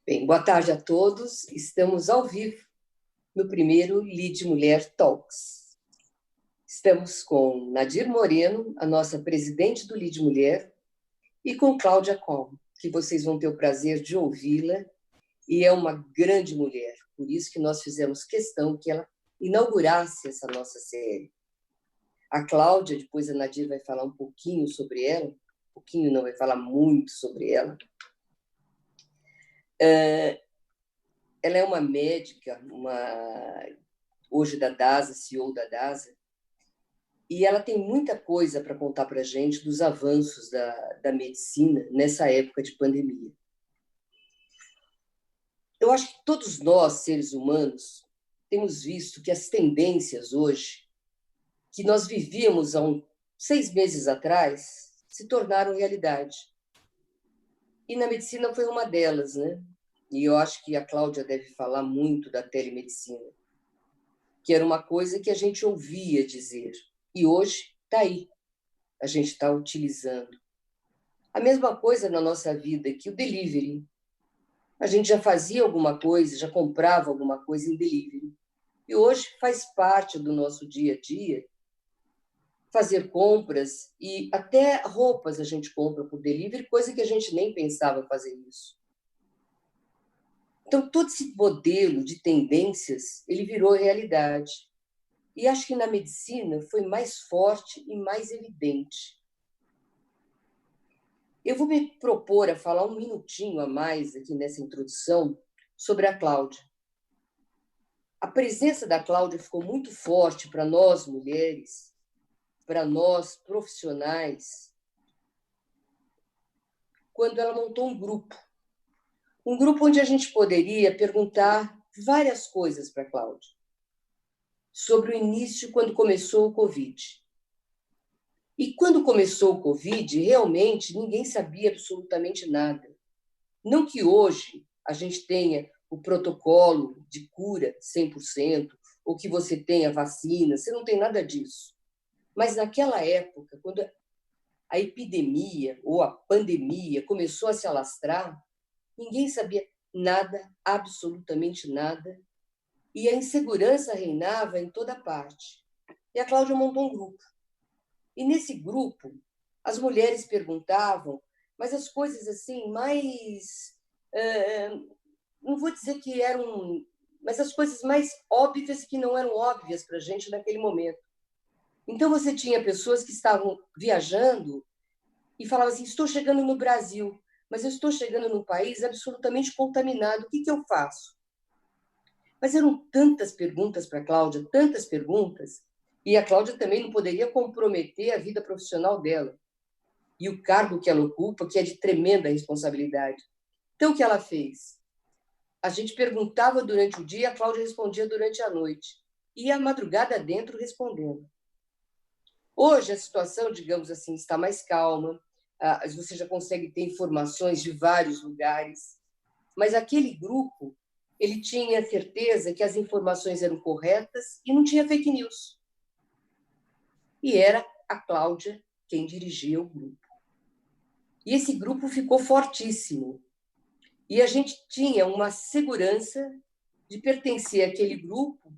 Bem, boa tarde a todos. Estamos ao vivo no primeiro Lead Mulher Talks. Estamos com Nadir Moreno, a nossa presidente do Lead Mulher, e com Cláudia Com, que vocês vão ter o prazer de ouvi-la, e é uma grande mulher. Por isso que nós fizemos questão que ela inaugurasse essa nossa série. A Cláudia, depois a Nadir vai falar um pouquinho sobre ela, não, vai falar muito sobre ela. Ela é uma médica, hoje da DASA, CEO da DASA, e ela tem muita coisa para contar para a gente dos avanços da medicina nessa época de pandemia. Eu acho que todos nós, seres humanos, temos visto que as tendências hoje, que nós vivíamos há 6 meses atrás, se tornaram realidade. E na medicina foi uma delas, né? E eu acho que a Cláudia deve falar muito da telemedicina, que era uma coisa que a gente ouvia dizer. E hoje está aí, a gente está utilizando. A mesma coisa na nossa vida que o delivery. A gente já fazia alguma coisa, já comprava alguma coisa em delivery. E hoje faz parte do nosso dia a dia fazer compras, e até roupas a gente compra por delivery, coisa que a gente nem pensava fazer isso. Então, todo esse modelo de tendências, ele virou realidade. E acho que na medicina foi mais forte e mais evidente. Eu vou me propor a falar um minutinho a mais aqui nessa introdução sobre a Cláudia. A presença da Cláudia ficou muito forte para nós mulheres, para nós profissionais, quando ela montou um grupo onde a gente poderia perguntar várias coisas para a Cláudia sobre o início, quando começou o Covid. E quando começou o Covid, realmente ninguém sabia absolutamente nada. Não que hoje a gente tenha o protocolo de cura 100%, ou que você tenha vacina, você não tem nada disso. Mas naquela época, quando a epidemia ou a pandemia começou a se alastrar, ninguém sabia nada, absolutamente nada, e a insegurança reinava em toda parte. E a Cláudia montou um grupo. E nesse grupo, as mulheres perguntavam, mas as coisas assim mais... não vou dizer que eram... mas as coisas mais óbvias que não eram óbvias para a gente naquele momento. Então, você tinha pessoas que estavam viajando e falavam assim, estou chegando no Brasil, mas eu estou chegando num país absolutamente contaminado, o que eu faço? Mas eram tantas perguntas para a Cláudia, tantas perguntas, e a Cláudia também não poderia comprometer a vida profissional dela e o cargo que ela ocupa, que é de tremenda responsabilidade. Então, o que ela fez? A gente perguntava durante o dia, a Cláudia respondia durante a noite, e a madrugada dentro respondendo. Hoje, a situação, digamos assim, está mais calma, você já consegue ter informações de vários lugares, mas aquele grupo, ele tinha certeza que as informações eram corretas e não tinha fake news. E era a Cláudia quem dirigia o grupo. E esse grupo ficou fortíssimo. E a gente tinha uma segurança de pertencer àquele grupo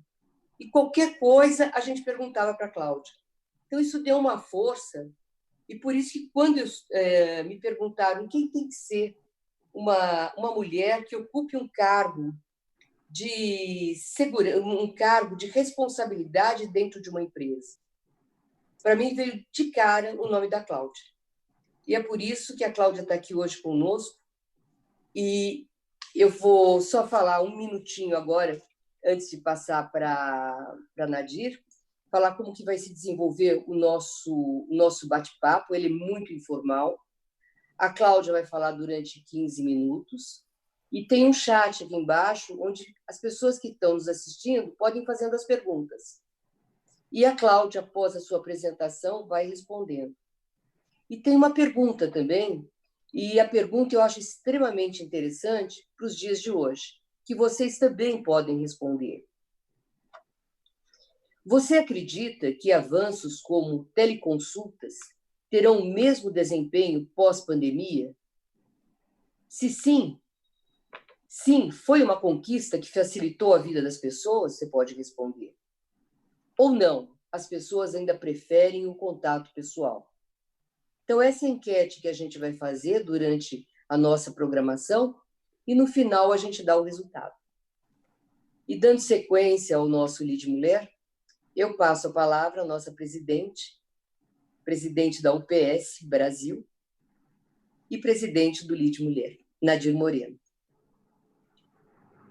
e qualquer coisa a gente perguntava para a Cláudia. Então, isso deu uma força, e por isso que quando me perguntaram quem tem que ser uma mulher que ocupe um cargo de segurança, um cargo de responsabilidade dentro de uma empresa, para mim veio de cara o nome da Cláudia. E é por isso que a Cláudia está aqui hoje conosco, e eu vou só falar um minutinho agora, antes de passar para Nadir, falar como que vai se desenvolver o nosso bate-papo. Ele é muito informal. A Cláudia vai falar durante 15 minutos, e tem um chat aqui embaixo, onde as pessoas que estão nos assistindo podem fazendo as perguntas. E a Cláudia, após a sua apresentação, vai respondendo. E tem uma pergunta também, e a pergunta eu acho extremamente interessante para os dias de hoje, que vocês também podem responder. Você acredita que avanços como teleconsultas terão o mesmo desempenho pós-pandemia? Se sim, Sim, foi uma conquista que facilitou a vida das pessoas? Você pode responder. Ou não, as pessoas ainda preferem o contato pessoal. Então, essa enquete que a gente vai fazer durante a nossa programação e, no final, a gente dá o resultado. E, dando sequência ao nosso Lead Mulher, eu passo a palavra à nossa presidente da UPS Brasil e presidente do Lead Mulher, Nadir Moreno.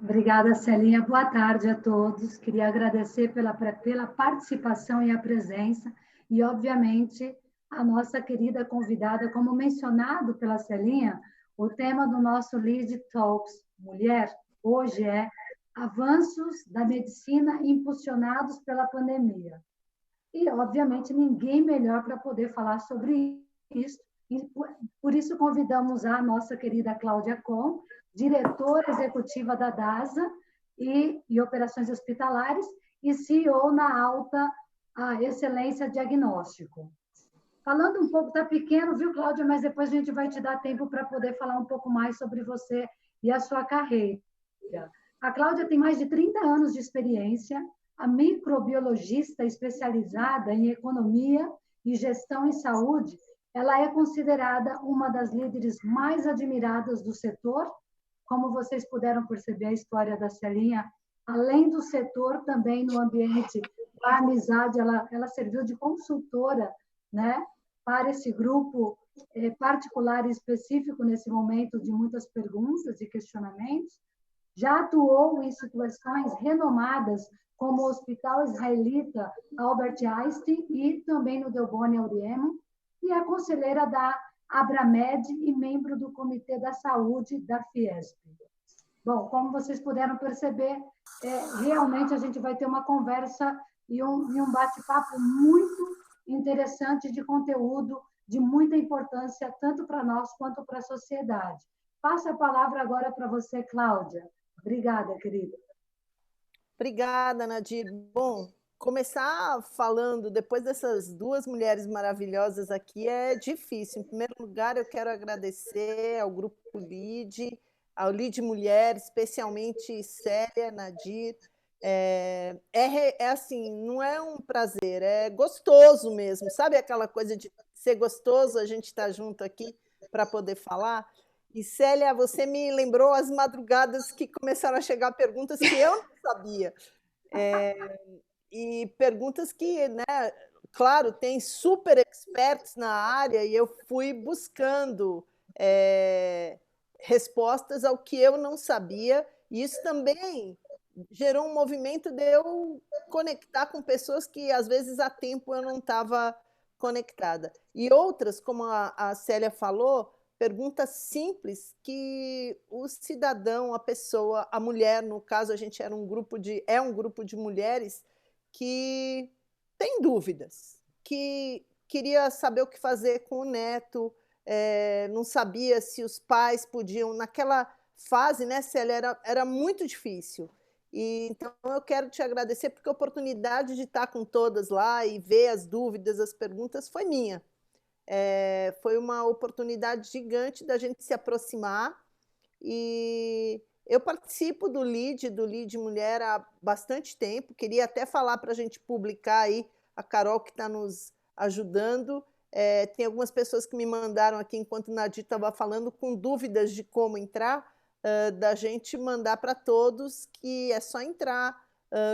Obrigada, Celinha. Boa tarde a todos. Queria agradecer pela participação e a presença e, obviamente, a nossa querida convidada, como mencionado pela Celinha, o tema do nosso Lead Talks Mulher hoje é avanços da medicina impulsionados pela pandemia. E, obviamente, ninguém melhor para poder falar sobre isso. E, por isso, convidamos a nossa querida Cláudia Kohn, diretora executiva da DASA e Operações Hospitalares e CEO na Alta Excelência Diagnóstico. Falando um pouco, está pequeno, viu, Cláudia? Mas depois a gente vai te dar tempo para poder falar um pouco mais sobre você e a sua carreira. A Cláudia tem mais de 30 anos de experiência, a microbiologista especializada em economia e gestão em saúde, ela é considerada uma das líderes mais admiradas do setor. Como vocês puderam perceber a história da Celinha, além do setor, também no ambiente da amizade, ela serviu de consultora, né, para esse grupo particular e específico nesse momento de muitas perguntas e questionamentos. Já atuou em situações renomadas como o Hospital Israelita Albert Einstein e também no Delboni Auriemma, e é conselheira da Abramed e membro do Comitê da Saúde da Fiesp. Bom, como vocês puderam perceber, realmente a gente vai ter uma conversa e um bate-papo muito interessante de conteúdo, de muita importância, tanto para nós quanto para a sociedade. Passo a palavra agora para você, Cláudia. Obrigada, querida. Obrigada, Nadir. Bom, começar falando, depois dessas duas mulheres maravilhosas aqui, é difícil. Em primeiro lugar, eu quero agradecer ao Grupo LEAD, ao LEAD Mulher, especialmente Célia, Nadir. Assim, não é um prazer, é gostoso mesmo. Sabe aquela coisa de ser gostoso a gente estar junto aqui para poder falar? E, Célia, você me lembrou as madrugadas que começaram a chegar perguntas que eu não sabia. E perguntas que, né, claro, tem super experts na área e eu fui buscando respostas ao que eu não sabia. E isso também gerou um movimento de eu conectar com pessoas que, às vezes, há tempo eu não estava conectada. E outras, como a Célia falou, perguntas simples que o cidadão, a pessoa, a mulher, no caso, a gente era um grupo de mulheres que tem dúvidas, que queria saber o que fazer com o neto, não sabia se os pais podiam, naquela fase, né, Célia, era muito difícil. E, então, eu quero te agradecer, porque a oportunidade de estar com todas lá e ver as dúvidas, as perguntas, foi minha. Foi uma oportunidade gigante da gente se aproximar e eu participo do LEAD Mulher há bastante tempo, queria até falar para a gente publicar aí, a Carol que está nos ajudando, tem algumas pessoas que me mandaram aqui, enquanto o Nadir estava falando, com dúvidas de como entrar, da gente mandar para todos, que é só entrar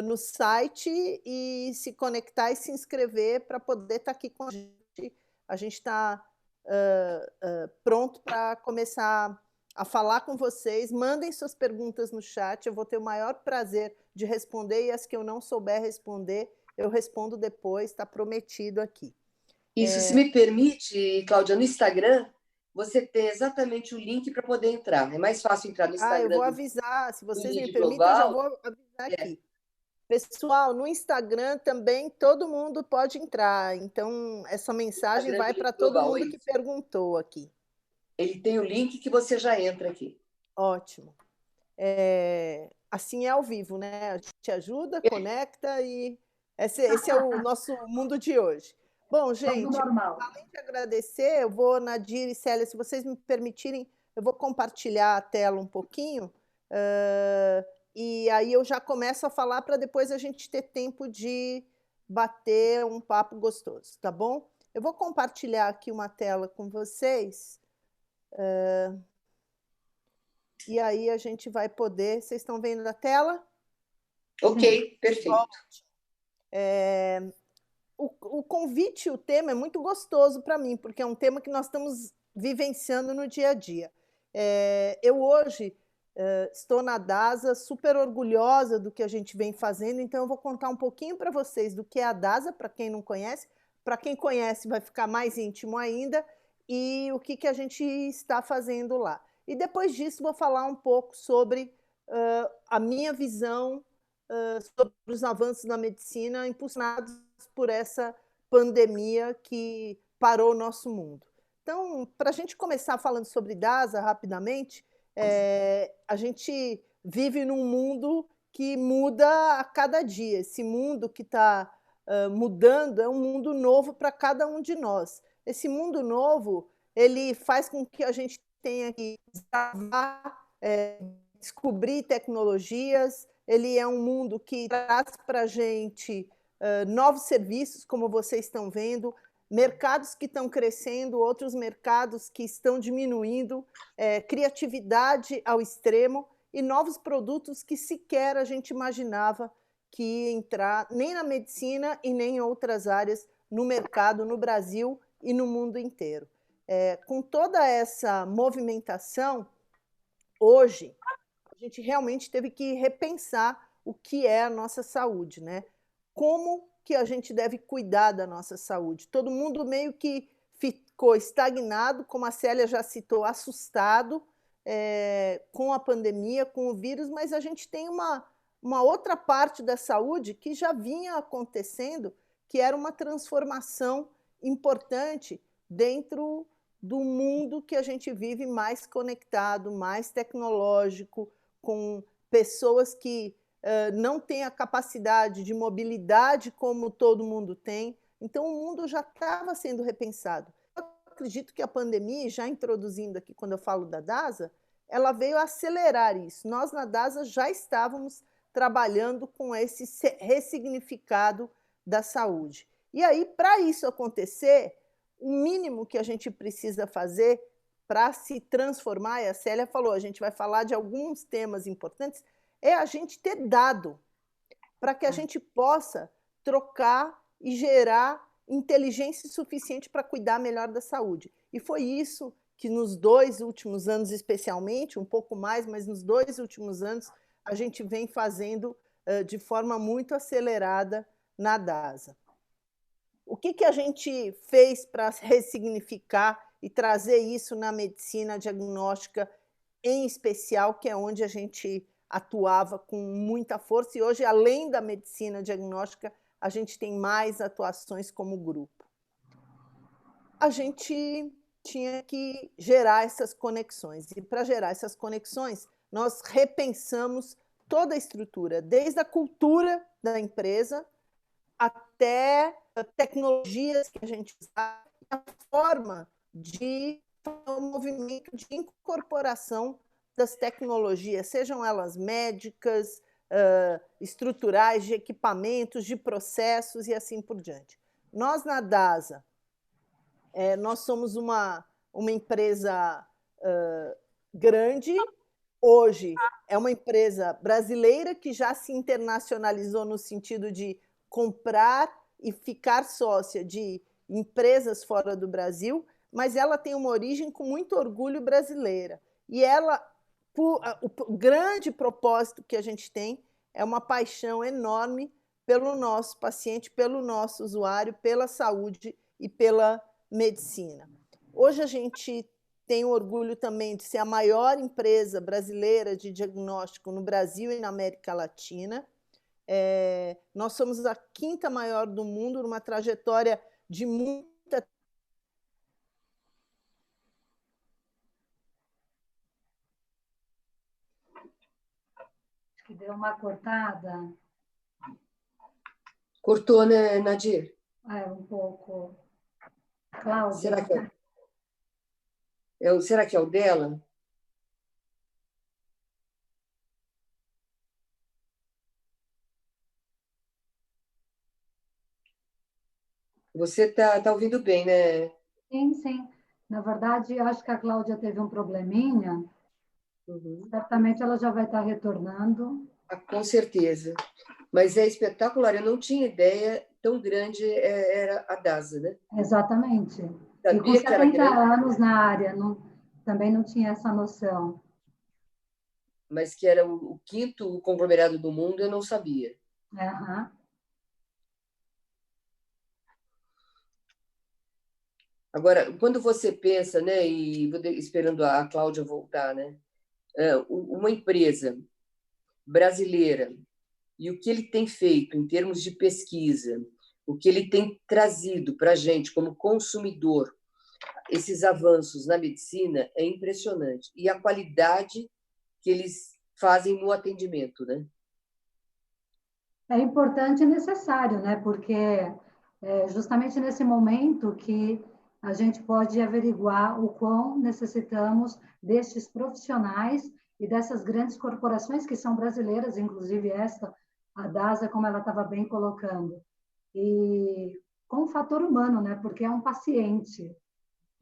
no site e se conectar e se inscrever para poder estar aqui com a gente. A gente está pronto para começar a falar com vocês. Mandem suas perguntas no chat, eu vou ter o maior prazer de responder, e as que eu não souber responder, eu respondo depois, está prometido aqui. Isso, se me permite, Cláudia, no Instagram, você tem exatamente o link para poder entrar. É mais fácil entrar no Instagram. Eu vou avisar, se vocês me permitem, eu já vou avisar aqui. Pessoal, no Instagram também todo mundo pode entrar, então essa mensagem vai para todo mundo que perguntou aqui. Ele tem o link que você já entra aqui. Ótimo. Assim é ao vivo, né? A gente ajuda, conecta e esse é o nosso mundo de hoje. Bom, gente, além de agradecer, eu vou, Nadir e Célia, se vocês me permitirem, eu vou compartilhar a tela um pouquinho E aí eu já começo a falar para depois a gente ter tempo de bater um papo gostoso, tá bom? Eu vou compartilhar aqui uma tela com vocês. E aí a gente vai poder... Vocês estão vendo a tela? Ok, perfeito. O convite, o tema é muito gostoso para mim, porque é um tema que nós estamos vivenciando no dia a dia. Eu hoje estou na DASA, super orgulhosa do que a gente vem fazendo, então eu vou contar um pouquinho para vocês do que é a DASA, para quem não conhece. Para quem conhece, vai ficar mais íntimo ainda, e o que a gente está fazendo lá. E depois disso, vou falar um pouco sobre a minha visão sobre os avanços na medicina impulsionados por essa pandemia que parou o nosso mundo. Então, para a gente começar falando sobre DASA rapidamente, a gente vive num mundo que muda a cada dia. Esse mundo que está mudando é um mundo novo para cada um de nós. Esse mundo novo, ele faz com que a gente tenha que descobrir tecnologias. Ele é um mundo que traz para a gente novos serviços, como vocês estão vendo, mercados que estão crescendo, outros mercados que estão diminuindo, criatividade ao extremo e novos produtos que sequer a gente imaginava que ia entrar nem na medicina e nem em outras áreas no mercado, no Brasil e no mundo inteiro. Com toda essa movimentação, hoje, a gente realmente teve que repensar o que é a nossa saúde, né? Como que a gente deve cuidar da nossa saúde? Todo mundo meio que ficou estagnado, como a Célia já citou, assustado com a pandemia, com o vírus, mas a gente tem uma outra parte da saúde que já vinha acontecendo, que era uma transformação importante dentro do mundo que a gente vive mais conectado, mais tecnológico, com pessoas que não têm a capacidade de mobilidade como todo mundo tem. Então, o mundo já estava sendo repensado. Eu acredito que a pandemia, já introduzindo aqui quando eu falo da DASA, ela veio acelerar isso. Nós, na DASA, já estávamos trabalhando com esse ressignificado da saúde. E aí, para isso acontecer, o mínimo que a gente precisa fazer para se transformar, e a Célia falou, a gente vai falar de alguns temas importantes, é a gente ter dado para que a gente possa trocar e gerar inteligência suficiente para cuidar melhor da saúde. E foi isso que nos 2 últimos anos, especialmente, um pouco mais, mas nos 2 últimos anos, a gente vem fazendo de forma muito acelerada na DASA. O que a gente fez para ressignificar e trazer isso na medicina diagnóstica, em especial, que é onde a gente atuava com muita força, e hoje, além da medicina diagnóstica, a gente tem mais atuações como grupo. A gente tinha que gerar essas conexões, e para gerar essas conexões, nós repensamos toda a estrutura, desde a cultura da empresa até tecnologias que a gente usa, a forma de um movimento de incorporação das tecnologias, sejam elas médicas, estruturais, de equipamentos, de processos e assim por diante. Nós, na DASA, nós somos uma empresa grande, hoje é uma empresa brasileira que já se internacionalizou no sentido de comprar e ficar sócia de empresas fora do Brasil, mas ela tem uma origem com muito orgulho brasileira. E ela, o grande propósito que a gente tem é uma paixão enorme pelo nosso paciente, pelo nosso usuário, pela saúde e pela medicina. Hoje a gente tem o orgulho também de ser a maior empresa brasileira de diagnóstico no Brasil e na América Latina. Nós somos a 5ª maior do mundo, numa trajetória de muita... Acho que deu uma cortada. Cortou, né, Nadir? Um pouco. Cláudia. Será que é o dela? Você está ouvindo bem, né? Sim, sim. Na verdade, acho que a Cláudia teve um probleminha. Uhum. Certamente ela já vai estar retornando. Ah, com certeza. Mas é espetacular. Eu não tinha ideia tão grande era a DASA, né? Exatamente. E com Sabia que era 70 grande, anos na área, também não tinha essa noção. mas que era o quinto conglomerado do mundo, eu não sabia. Uhum. Agora, quando você pensa, né, e esperando a Cláudia voltar, né, uma empresa brasileira e o que ele tem feito em termos de pesquisa, o que ele tem trazido para a gente como consumidor, esses avanços na medicina é impressionante. E a qualidade que eles fazem no atendimento, né? É importante e necessário, né? Porque é justamente nesse momento que a gente pode averiguar o quão necessitamos destes profissionais e dessas grandes corporações que são brasileiras, inclusive esta, a DASA, como ela estava bem colocando. E com o fator humano, né? Porque é um paciente.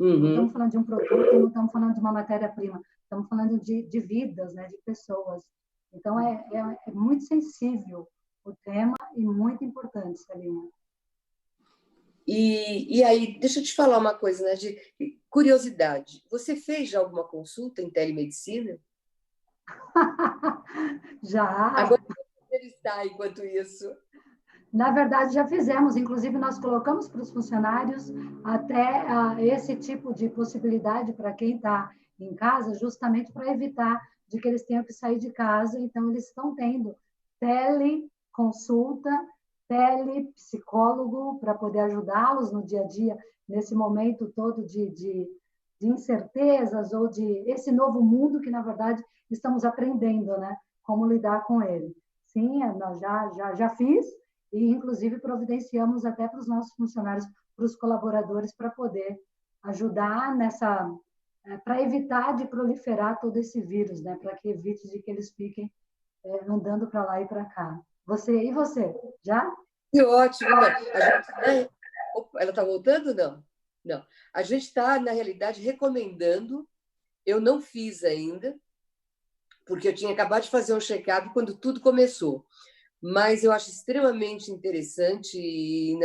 Não estamos Uhum. falando de um produto, não estamos falando de uma matéria-prima, estamos falando de vidas, né? De pessoas. Então, é muito sensível o tema e muito importante, Celina. E aí, deixa eu te falar uma coisa, né, de curiosidade. Você fez já alguma consulta em telemedicina? Já, Agora ele está enquanto isso. na verdade, já fizemos. Inclusive, nós colocamos para os funcionários até esse tipo de possibilidade para quem está em casa, justamente para evitar de que eles tenham que sair de casa. Então, eles estão tendo teleconsulta, telepsicólogo para poder ajudá-los no dia a dia, nesse momento todo de incertezas ou de esse novo mundo que, na verdade, estamos aprendendo, né? Como lidar com ele. Sim, nós já fiz, e inclusive providenciamos até para os nossos funcionários, para os colaboradores, para poder ajudar nessa, para evitar de proliferar todo esse vírus, né? Para que evite de que eles fiquem andando para lá e para cá. E você? Já? Que ótimo, não. Opa, ela está voltando? Não. Não. A gente está, na realidade, recomendando. Eu não fiz ainda, porque eu tinha acabado de fazer um check-up quando tudo começou. Mas eu acho extremamente interessante e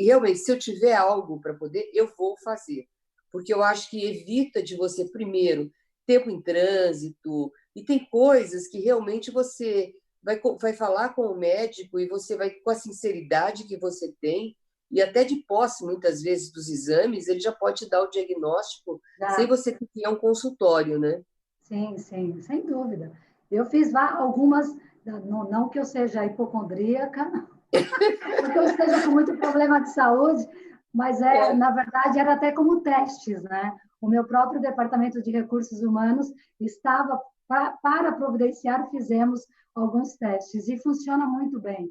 realmente, se eu tiver algo para poder, eu vou fazer. Porque eu acho que evita de você, primeiro, tempo em trânsito, e tem coisas que realmente você vai falar com o médico e você vai, com a sinceridade que você tem, e até de posse, muitas vezes, dos exames, ele já pode te dar o diagnóstico sem Já. você ter que ir a um consultório, né? Sim, sim, sem dúvida. Eu fiz algumas, não que eu seja hipocondríaca, porque eu esteja com muito problema de saúde, mas É. na verdade, era até como testes, né? O meu próprio departamento de recursos humanos estava para providenciar, fizemos alguns testes e funciona muito bem.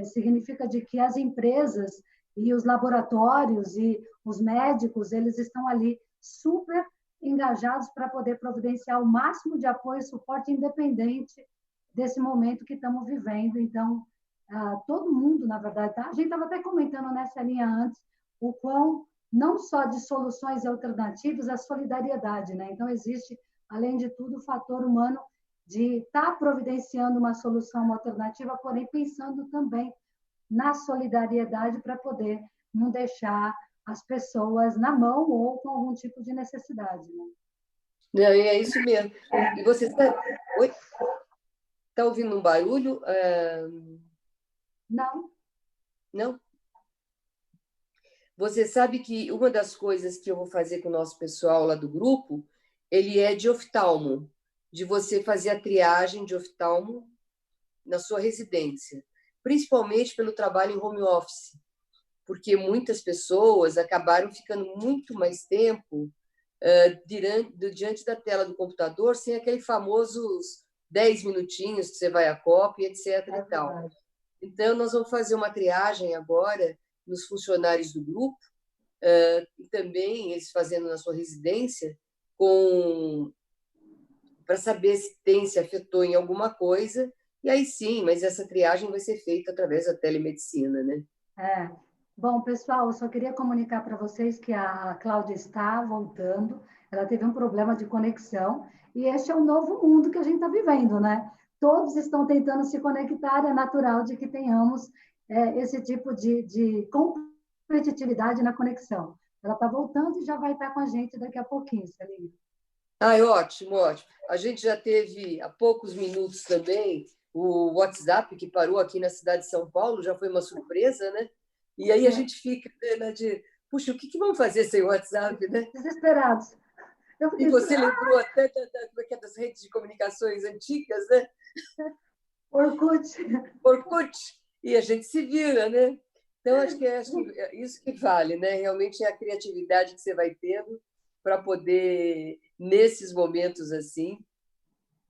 Significa de que as empresas e os laboratórios e os médicos, eles estão ali super engajados para poder providenciar o máximo de apoio e suporte independente desse momento que estamos vivendo. Então, todo mundo, na verdade, tá? A gente estava até comentando nessa linha antes o quão, não só de soluções alternativas, a solidariedade, né? Então, existe, além de tudo, o fator humano de estar providenciando uma solução, uma alternativa, porém pensando também na solidariedade para poder não deixar as pessoas na mão ou com algum tipo de necessidade, né? Não, é isso mesmo. E você está. Oi? Está ouvindo um barulho? Não, Não? Você sabe que uma das coisas que eu vou fazer com o nosso pessoal lá do grupo, ele é de oftalmo, de você fazer a triagem de oftalmo na sua residência, principalmente pelo trabalho em home office, porque muitas pessoas acabaram ficando muito mais tempo diante da tela do computador, sem aquele famosos 10 minutinhos que você vai à copa, etc. é e tal. verdade. Então, nós vamos fazer uma triagem agora nos funcionários do grupo, e também eles fazendo na sua residência, para saber se afetou em alguma coisa, e aí sim, mas essa triagem vai ser feita através da telemedicina, né? É. Bom, pessoal, eu só queria comunicar para vocês que a Cláudia está voltando, ela teve um problema de conexão, e este é o novo mundo que a gente está vivendo, né? Todos estão tentando se conectar, é natural de que tenhamos esse tipo de competitividade na conexão. Ela está voltando e já vai estar com a gente daqui a pouquinho, Celine. Ai, ótimo, ótimo. A gente já teve há poucos minutos também o WhatsApp que parou aqui na cidade de São Paulo, já foi uma surpresa, né? E aí a gente fica, né, de, puxa, o que vamos fazer sem o WhatsApp, né? Desesperados. E você lembrou até das redes de comunicações antigas, né? Orkut. Orkut. E a gente se vira, né? Então, acho que é isso que vale, né? Realmente é a criatividade que você vai tendo para poder, nesses momentos assim,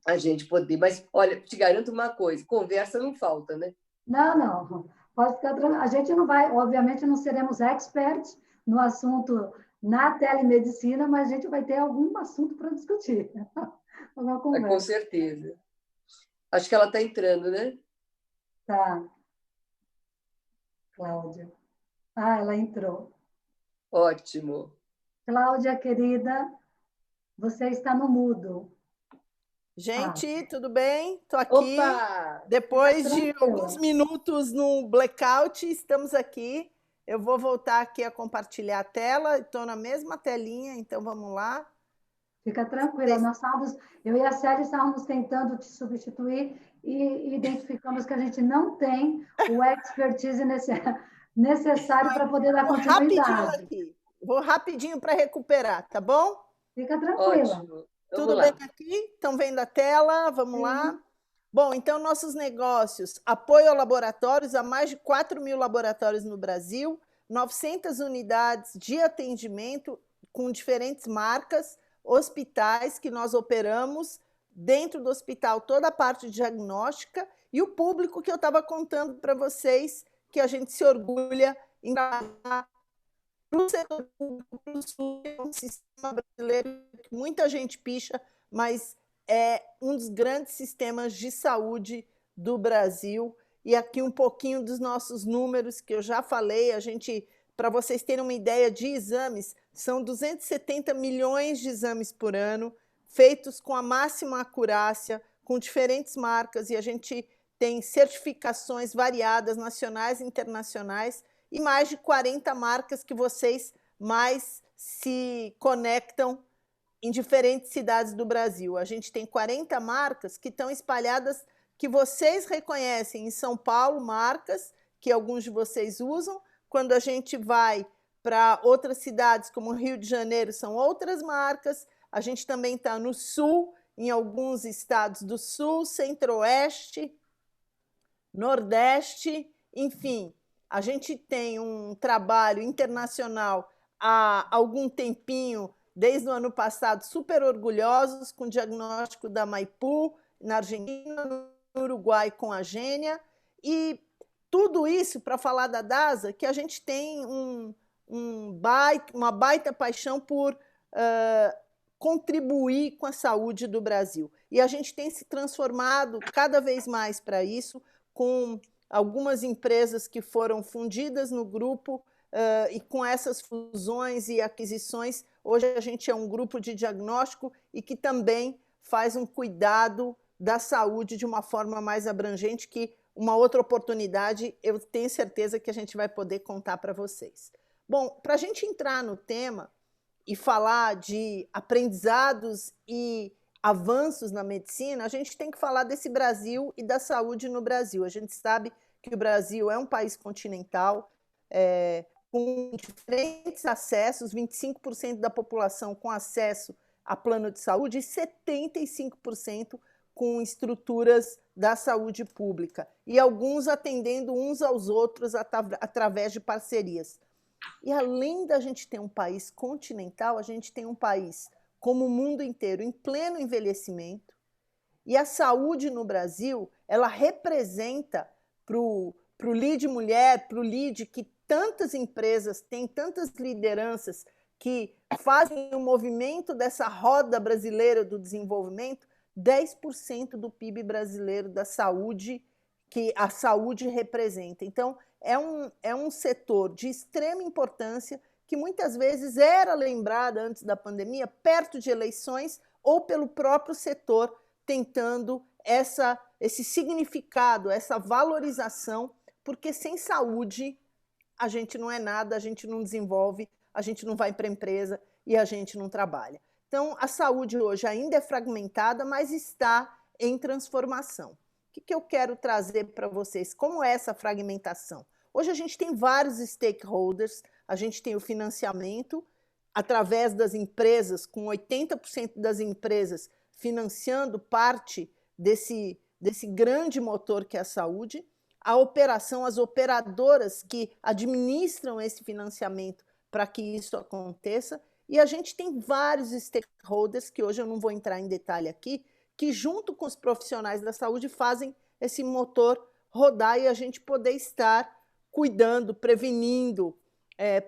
a gente poder. Mas, olha, te garanto uma coisa: conversa não falta, né? Não. Pode ficar tranquilo. A gente não vai, obviamente, não seremos experts no assunto na telemedicina, mas a gente vai ter algum assunto para discutir. Uma Com conversa. certeza. Acho que ela está entrando, né? Tá, Cláudia. Ah, ela entrou. Ótimo. Cláudia, querida, você está no mudo. Gente, tudo bem? Estou aqui. Opa! Depois de alguns minutos no blackout, estamos aqui. Eu vou voltar aqui a compartilhar a tela. Estou na mesma telinha, então vamos lá. Fica tranquila. Eu e a Célia estávamos tentando te substituir e identificamos que a gente não tem o expertise necessário para poder dar continuidade. Vou rapidinho para recuperar, tá bom? Fica tranquila. Ótimo. Tudo bem aqui? Estão vendo a tela? Vamos lá. Bom, então nossos negócios, apoio a laboratórios, a mais de 4.000 laboratórios no Brasil, 900 unidades de atendimento com diferentes marcas, hospitais que nós operamos, dentro do hospital toda a parte diagnóstica e o público que eu estava contando para vocês, que a gente se orgulha em trabalhar para o setor público, para o SUS, é um sistema brasileiro que muita gente picha, mas é um dos grandes sistemas de saúde do Brasil. E aqui um pouquinho dos nossos números, que eu já falei, para vocês terem uma ideia de exames, são 270 milhões de exames por ano, feitos com a máxima acurácia, com diferentes marcas, e a gente tem certificações variadas, nacionais e internacionais, e mais de 40 marcas que vocês mais se conectam em diferentes cidades do Brasil. A gente tem 40 marcas que estão espalhadas, que vocês reconhecem em São Paulo, marcas que alguns de vocês usam. Quando a gente vai para outras cidades, como Rio de Janeiro, são outras marcas. A gente também está no Sul, em alguns estados do Sul, Centro-Oeste, Nordeste, enfim. A gente tem um trabalho internacional há algum tempinho, desde o ano passado, super orgulhosos, com o diagnóstico da Maipu, na Argentina, no Uruguai com a Gênia, e tudo isso para falar da DASA, que a gente tem uma baita paixão por contribuir com a saúde do Brasil. E a gente tem se transformado cada vez mais para isso, com algumas empresas que foram fundidas no grupo, e com essas fusões e aquisições, hoje a gente é um grupo de diagnóstico e que também faz um cuidado da saúde de uma forma mais abrangente, que uma outra oportunidade eu tenho certeza que a gente vai poder contar para vocês. Bom, para a gente entrar no tema e falar de aprendizados e avanços na medicina, a gente tem que falar desse Brasil e da saúde no Brasil. A gente sabe que o Brasil é um país continental, com diferentes acessos, 25% da população com acesso a plano de saúde e 75% com estruturas da saúde pública, e alguns atendendo uns aos outros através de parcerias. E além da gente ter um país continental, a gente tem um país como o mundo inteiro em pleno envelhecimento, e a saúde no Brasil, ela representa para o lead mulher, para o lead que tantas empresas têm, tantas lideranças que fazem o movimento dessa roda brasileira do desenvolvimento, 10% do PIB brasileiro da saúde, que a saúde representa. Então, é um setor de extrema importância que muitas vezes era lembrado antes da pandemia, perto de eleições, ou pelo próprio setor tentando esse significado, essa valorização, porque sem saúde a gente não é nada, a gente não desenvolve, a gente não vai para a empresa e a gente não trabalha. Então, a saúde hoje ainda é fragmentada, mas está em transformação. O que eu quero trazer para vocês? Como é essa fragmentação? Hoje a gente tem vários stakeholders, a gente tem o financiamento através das empresas, com 80% das empresas financiando parte desse grande motor que é a saúde, a operação, as operadoras que administram esse financiamento para que isso aconteça, e a gente tem vários stakeholders, que hoje eu não vou entrar em detalhe aqui, que junto com os profissionais da saúde fazem esse motor rodar e a gente poder estar cuidando, prevenindo,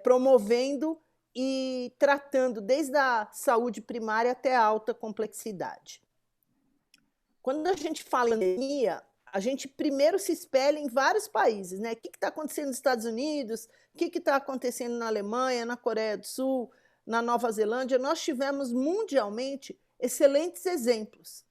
promovendo e tratando desde a saúde primária até a alta complexidade. Quando a gente fala em pandemia, a gente primeiro se espelha em vários países, né? O que está acontecendo nos Estados Unidos, o que está acontecendo na Alemanha, na Coreia do Sul, na Nova Zelândia. Nós tivemos mundialmente excelentes exemplos.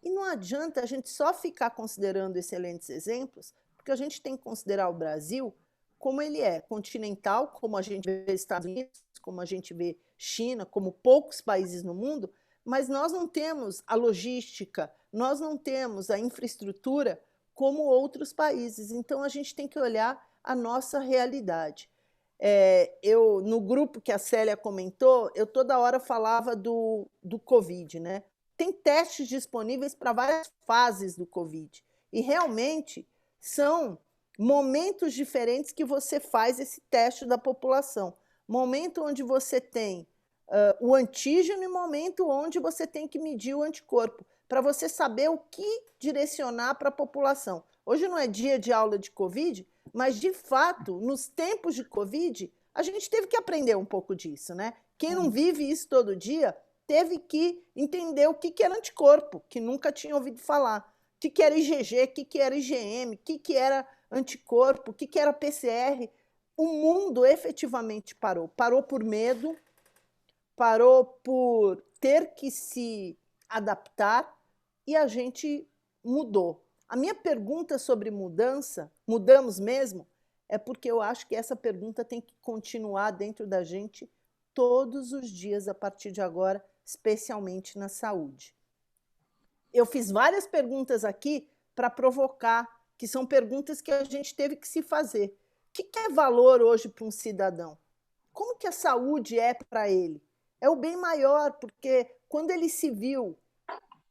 E não adianta a gente só ficar considerando excelentes exemplos, porque a gente tem que considerar o Brasil como ele é, continental, como a gente vê Estados Unidos, como a gente vê China, como poucos países no mundo, mas nós não temos a logística, nós não temos a infraestrutura como outros países. Então, a gente tem que olhar a nossa realidade. No grupo que a Célia comentou, eu toda hora falava do Covid, né? Tem testes disponíveis para várias fases do Covid. E realmente são momentos diferentes que você faz esse teste da população. Momento onde você tem o antígeno e momento onde você tem que medir o anticorpo, para você saber o que direcionar para a população. Hoje não é dia de aula de Covid, mas, de fato, nos tempos de Covid, a gente teve que aprender um pouco disso, né? Quem não vive isso todo dia teve que entender o que era anticorpo, que nunca tinha ouvido falar. O que era IgG, o que era IgM, o que era anticorpo, o que era PCR. O mundo efetivamente parou. Parou por medo, parou por ter que se adaptar e a gente mudou. A minha pergunta sobre mudança, mudamos mesmo, é porque eu acho que essa pergunta tem que continuar dentro da gente todos os dias a partir de agora, especialmente na saúde. Eu fiz várias perguntas aqui para provocar, que são perguntas que a gente teve que se fazer. O que é valor hoje para um cidadão? Como que a saúde é para ele? É o bem maior, porque quando ele se viu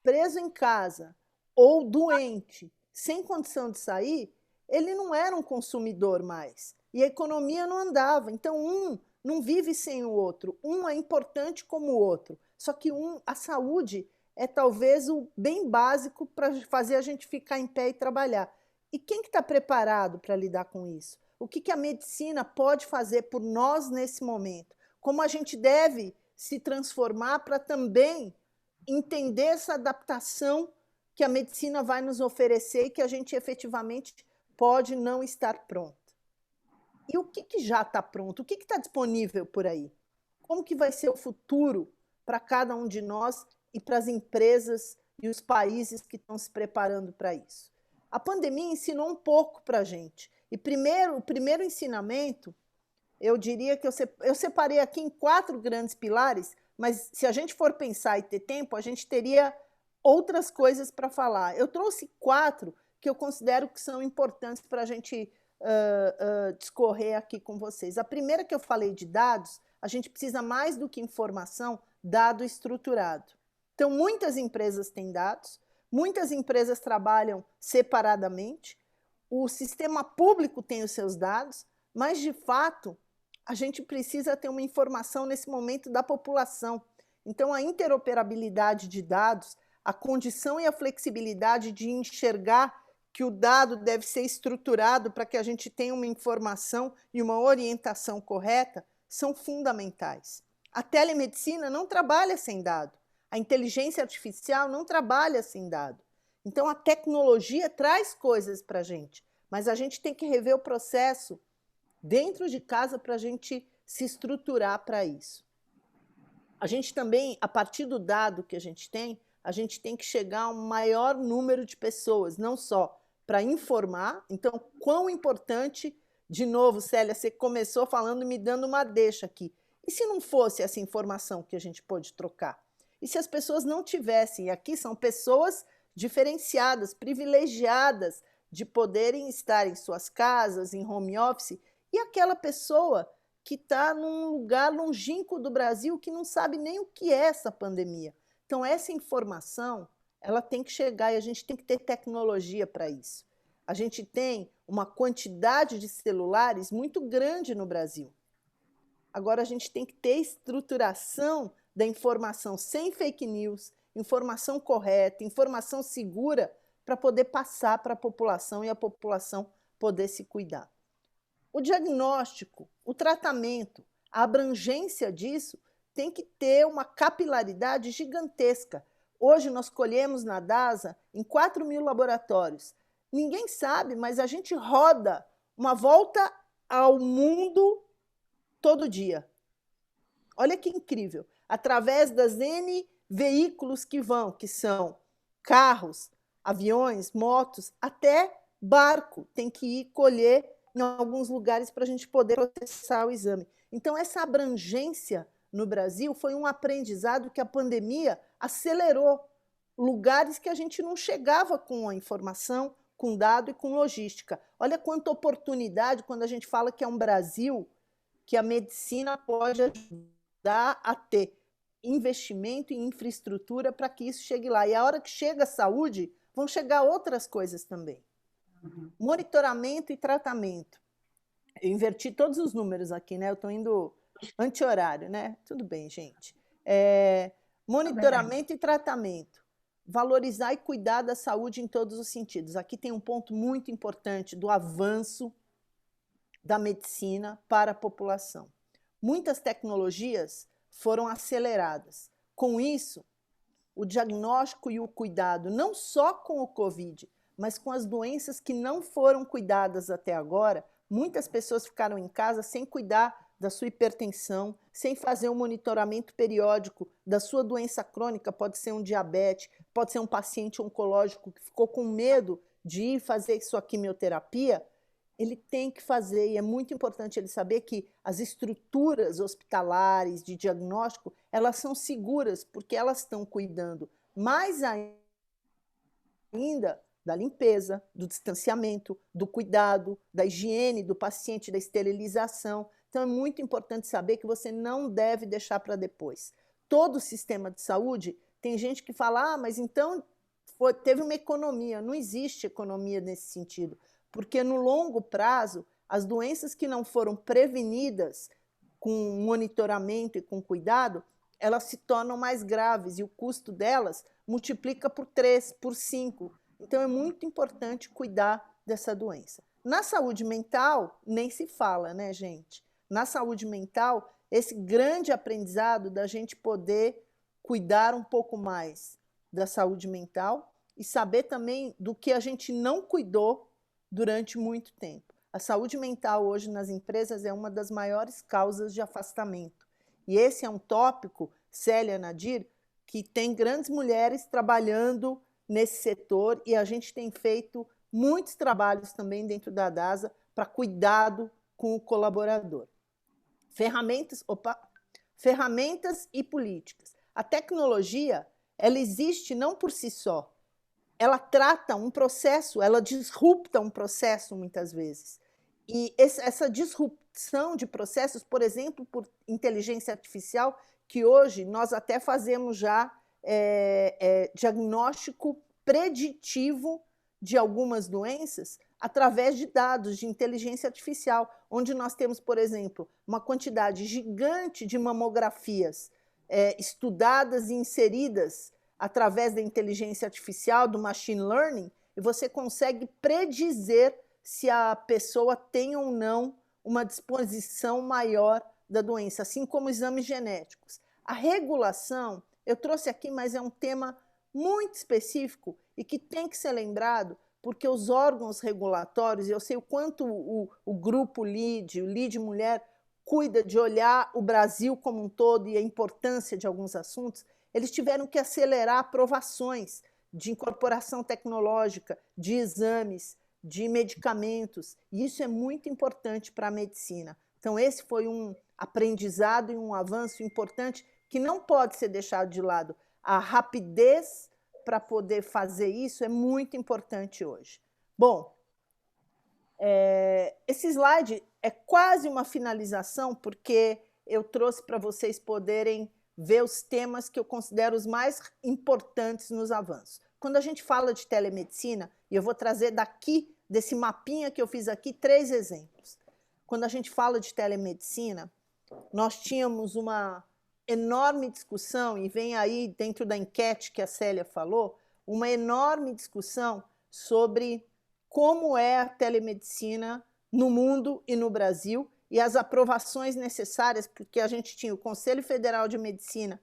preso em casa ou doente, sem condição de sair, ele não era um consumidor mais. E a economia não andava. Então, um não vive sem o outro. Um é importante como o outro. Só que a saúde é talvez o bem básico para fazer a gente ficar em pé e trabalhar. E quem que está preparado para lidar com isso? O que a medicina pode fazer por nós nesse momento? Como a gente deve se transformar para também entender essa adaptação que a medicina vai nos oferecer e que a gente efetivamente pode não estar pronto. E o que já está pronto? O que está disponível por aí? Como que vai ser o futuro para cada um de nós e para as empresas e os países que estão se preparando para isso? A pandemia ensinou um pouco para a gente. E o primeiro ensinamento, eu diria que eu separei aqui em 4 grandes pilares, mas se a gente for pensar e ter tempo, a gente teria outras coisas para falar. Eu trouxe 4 que eu considero que são importantes para a gente discorrer aqui com vocês. A primeira que eu falei de dados, a gente precisa mais do que informação, dado estruturado. Então, muitas empresas têm dados, muitas empresas trabalham separadamente, o sistema público tem os seus dados, mas, de fato, a gente precisa ter uma informação nesse momento da população. Então, a interoperabilidade de dados, a condição e a flexibilidade de enxergar que o dado deve ser estruturado para que a gente tenha uma informação e uma orientação correta, são fundamentais. A telemedicina não trabalha sem dado. A inteligência artificial não trabalha sem dado. Então, a tecnologia traz coisas para a gente, mas a gente tem que rever o processo dentro de casa para a gente se estruturar para isso. A gente também, a partir do dado que a gente tem que chegar a um maior número de pessoas, não só para informar. Então, quão importante, de novo, Célia, você começou falando, me dando uma deixa aqui. E se não fosse essa informação que a gente pôde trocar? E se as pessoas não tivessem, e aqui são pessoas diferenciadas, privilegiadas, de poderem estar em suas casas, em home office, e aquela pessoa que está num lugar longínquo do Brasil que não sabe nem o que é essa pandemia. Então, essa informação, ela tem que chegar e a gente tem que ter tecnologia para isso. A gente tem uma quantidade de celulares muito grande no Brasil. Agora, a gente tem que ter estruturação da informação sem fake news, informação correta, informação segura para poder passar para a população e a população poder se cuidar. O diagnóstico, o tratamento, a abrangência disso tem que ter uma capilaridade gigantesca. Hoje nós colhemos na DASA em 4.000 laboratórios. Ninguém sabe, mas a gente roda uma volta ao mundo todo dia. Olha que incrível. Através das N veículos que vão, que são carros, aviões, motos, até barco, tem que ir colher em alguns lugares para a gente poder processar o exame. Então, essa abrangência no Brasil foi um aprendizado que a pandemia acelerou. Lugares que a gente não chegava com a informação, com dado e com logística. Olha quanta oportunidade quando a gente fala que é um Brasil que a medicina pode ajudar a ter investimento em infraestrutura para que isso chegue lá. E a hora que chega a saúde, vão chegar outras coisas também. Monitoramento e tratamento. Eu inverti todos os números aqui, né? Eu estou indo anti-horário, né? Tudo bem, gente. Monitoramento e tratamento. Valorizar e cuidar da saúde em todos os sentidos. Aqui tem um ponto muito importante do avanço da medicina para a população. Muitas tecnologias foram aceleradas. Com isso, o diagnóstico e o cuidado, não só com o Covid, mas com as doenças que não foram cuidadas até agora, muitas pessoas ficaram em casa sem cuidar da sua hipertensão, sem fazer um monitoramento periódico da sua doença crônica, pode ser um diabetes, pode ser um paciente oncológico que ficou com medo de ir fazer sua quimioterapia. Ele tem que fazer, e é muito importante ele saber que as estruturas hospitalares de diagnóstico, elas são seguras, porque elas estão cuidando mais ainda da limpeza, do distanciamento, do cuidado, da higiene do paciente, da esterilização. Então é muito importante saber que você não deve deixar para depois. Todo o sistema de saúde, tem gente que fala, mas então teve uma economia. Não existe economia nesse sentido, porque no longo prazo, as doenças que não foram prevenidas com monitoramento e com cuidado, elas se tornam mais graves e o custo delas multiplica por 3, por 5. Então, é muito importante cuidar dessa doença. Na saúde mental, nem se fala, né, gente? Na saúde mental, esse grande aprendizado da gente poder cuidar um pouco mais da saúde mental e saber também do que a gente não cuidou durante muito tempo. A saúde mental hoje nas empresas é uma das maiores causas de afastamento. E esse é um tópico, Célia, Nadir, que tem grandes mulheres trabalhando nesse setor e a gente tem feito muitos trabalhos também dentro da DASA para cuidado com o colaborador. Ferramentas e políticas. A tecnologia, ela existe não por si só. Ela trata um processo, ela disrupta um processo muitas vezes. E essa disrupção de processos, por exemplo, por inteligência artificial, que hoje nós até fazemos já diagnóstico preditivo de algumas doenças através de dados de inteligência artificial, onde nós temos, por exemplo, uma quantidade gigante de mamografias estudadas e inseridas através da inteligência artificial, do machine learning, e você consegue predizer se a pessoa tem ou não uma disposição maior da doença, assim como exames genéticos. A regulação, eu trouxe aqui, mas é um tema muito específico e que tem que ser lembrado, porque os órgãos regulatórios, eu sei o quanto o grupo LEAD, o LEAD Mulher, cuida de olhar o Brasil como um todo e a importância de alguns assuntos, eles tiveram que acelerar aprovações de incorporação tecnológica, de exames, de medicamentos, e isso é muito importante para a medicina. Então, esse foi um aprendizado e um avanço importante que não pode ser deixado de lado. A rapidez para poder fazer isso é muito importante hoje. Bom, esse slide é quase uma finalização, porque eu trouxe para vocês poderem ver os temas que eu considero os mais importantes nos avanços. Quando a gente fala de telemedicina, e eu vou trazer daqui, desse mapinha que eu fiz aqui, 3 exemplos. Quando a gente fala de telemedicina, nós tínhamos uma enorme discussão, e vem aí dentro da enquete que a Célia falou, uma enorme discussão sobre como é a telemedicina no mundo e no Brasil, e as aprovações necessárias, porque a gente tinha o Conselho Federal de Medicina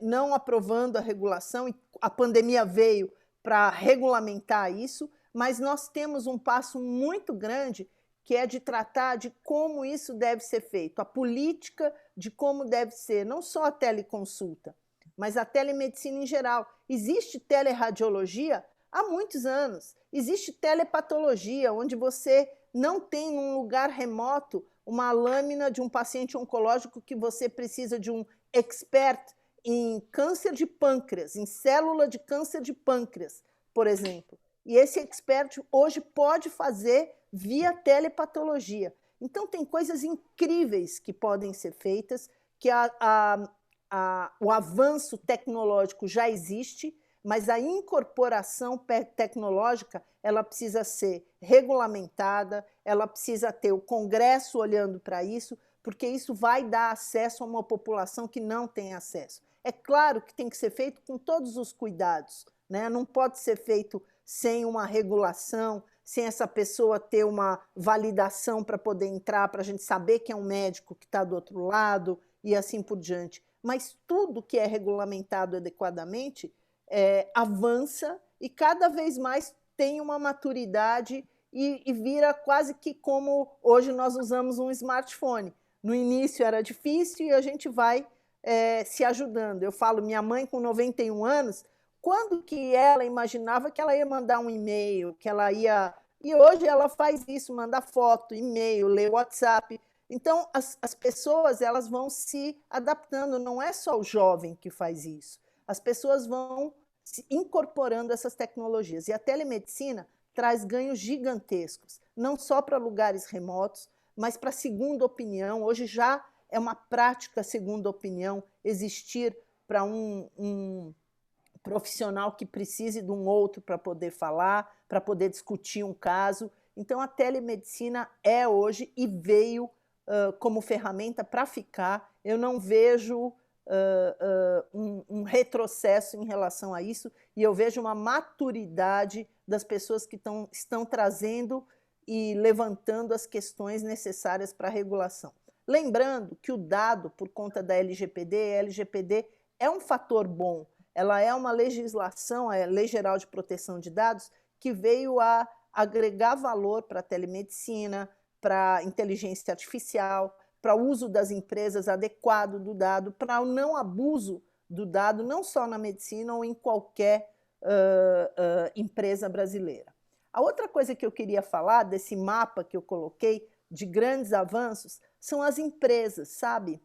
não aprovando a regulação, e a pandemia veio para regulamentar isso, mas nós temos um passo muito grande, que é de tratar de como isso deve ser feito, a política de como deve ser, não só a teleconsulta, mas a telemedicina em geral. Existe teleradiologia há muitos anos, existe telepatologia, onde você não tem num lugar remoto uma lâmina de um paciente oncológico que você precisa de um expert em câncer de pâncreas, em célula de câncer de pâncreas, por exemplo. E esse expert hoje pode fazer via telepatologia. Então, tem coisas incríveis que podem ser feitas, que o avanço tecnológico já existe, mas a incorporação tecnológica ela precisa ser regulamentada, ela precisa ter o Congresso olhando para isso, porque isso vai dar acesso a uma população que não tem acesso. É claro que tem que ser feito com todos os cuidados, né? Não pode ser feito sem uma regulação, sem essa pessoa ter uma validação para poder entrar, para a gente saber que é um médico que está do outro lado e assim por diante. Mas tudo que é regulamentado adequadamente avança e cada vez mais tem uma maturidade e vira quase que como hoje nós usamos um smartphone. No início era difícil e a gente vai se ajudando. Eu falo, minha mãe com 91 anos, quando que ela imaginava que ela ia mandar um e-mail, que ela ia... E hoje ela faz isso, manda foto, e-mail, lê WhatsApp. Então, as pessoas elas vão se adaptando, não é só o jovem que faz isso. As pessoas vão se incorporando essas tecnologias. E a telemedicina traz ganhos gigantescos, não só para lugares remotos, mas para segunda opinião. Hoje já é uma prática segunda opinião existir para um profissional que precise de um outro para poder falar, para poder discutir um caso. Então, a telemedicina é hoje e veio como ferramenta para ficar. Eu não vejo um retrocesso em relação a isso, e eu vejo uma maturidade das pessoas que estão trazendo e levantando as questões necessárias para a regulação. Lembrando que o dado, por conta da LGPD, a LGPD é um fator bom, ela é uma legislação, a Lei Geral de Proteção de Dados, que veio a agregar valor para a telemedicina, para a inteligência artificial, para o uso das empresas adequado do dado, para o não abuso do dado, não só na medicina ou em qualquer empresa brasileira. A outra coisa que eu queria falar desse mapa que eu coloquei de grandes avanços são as empresas, sabe?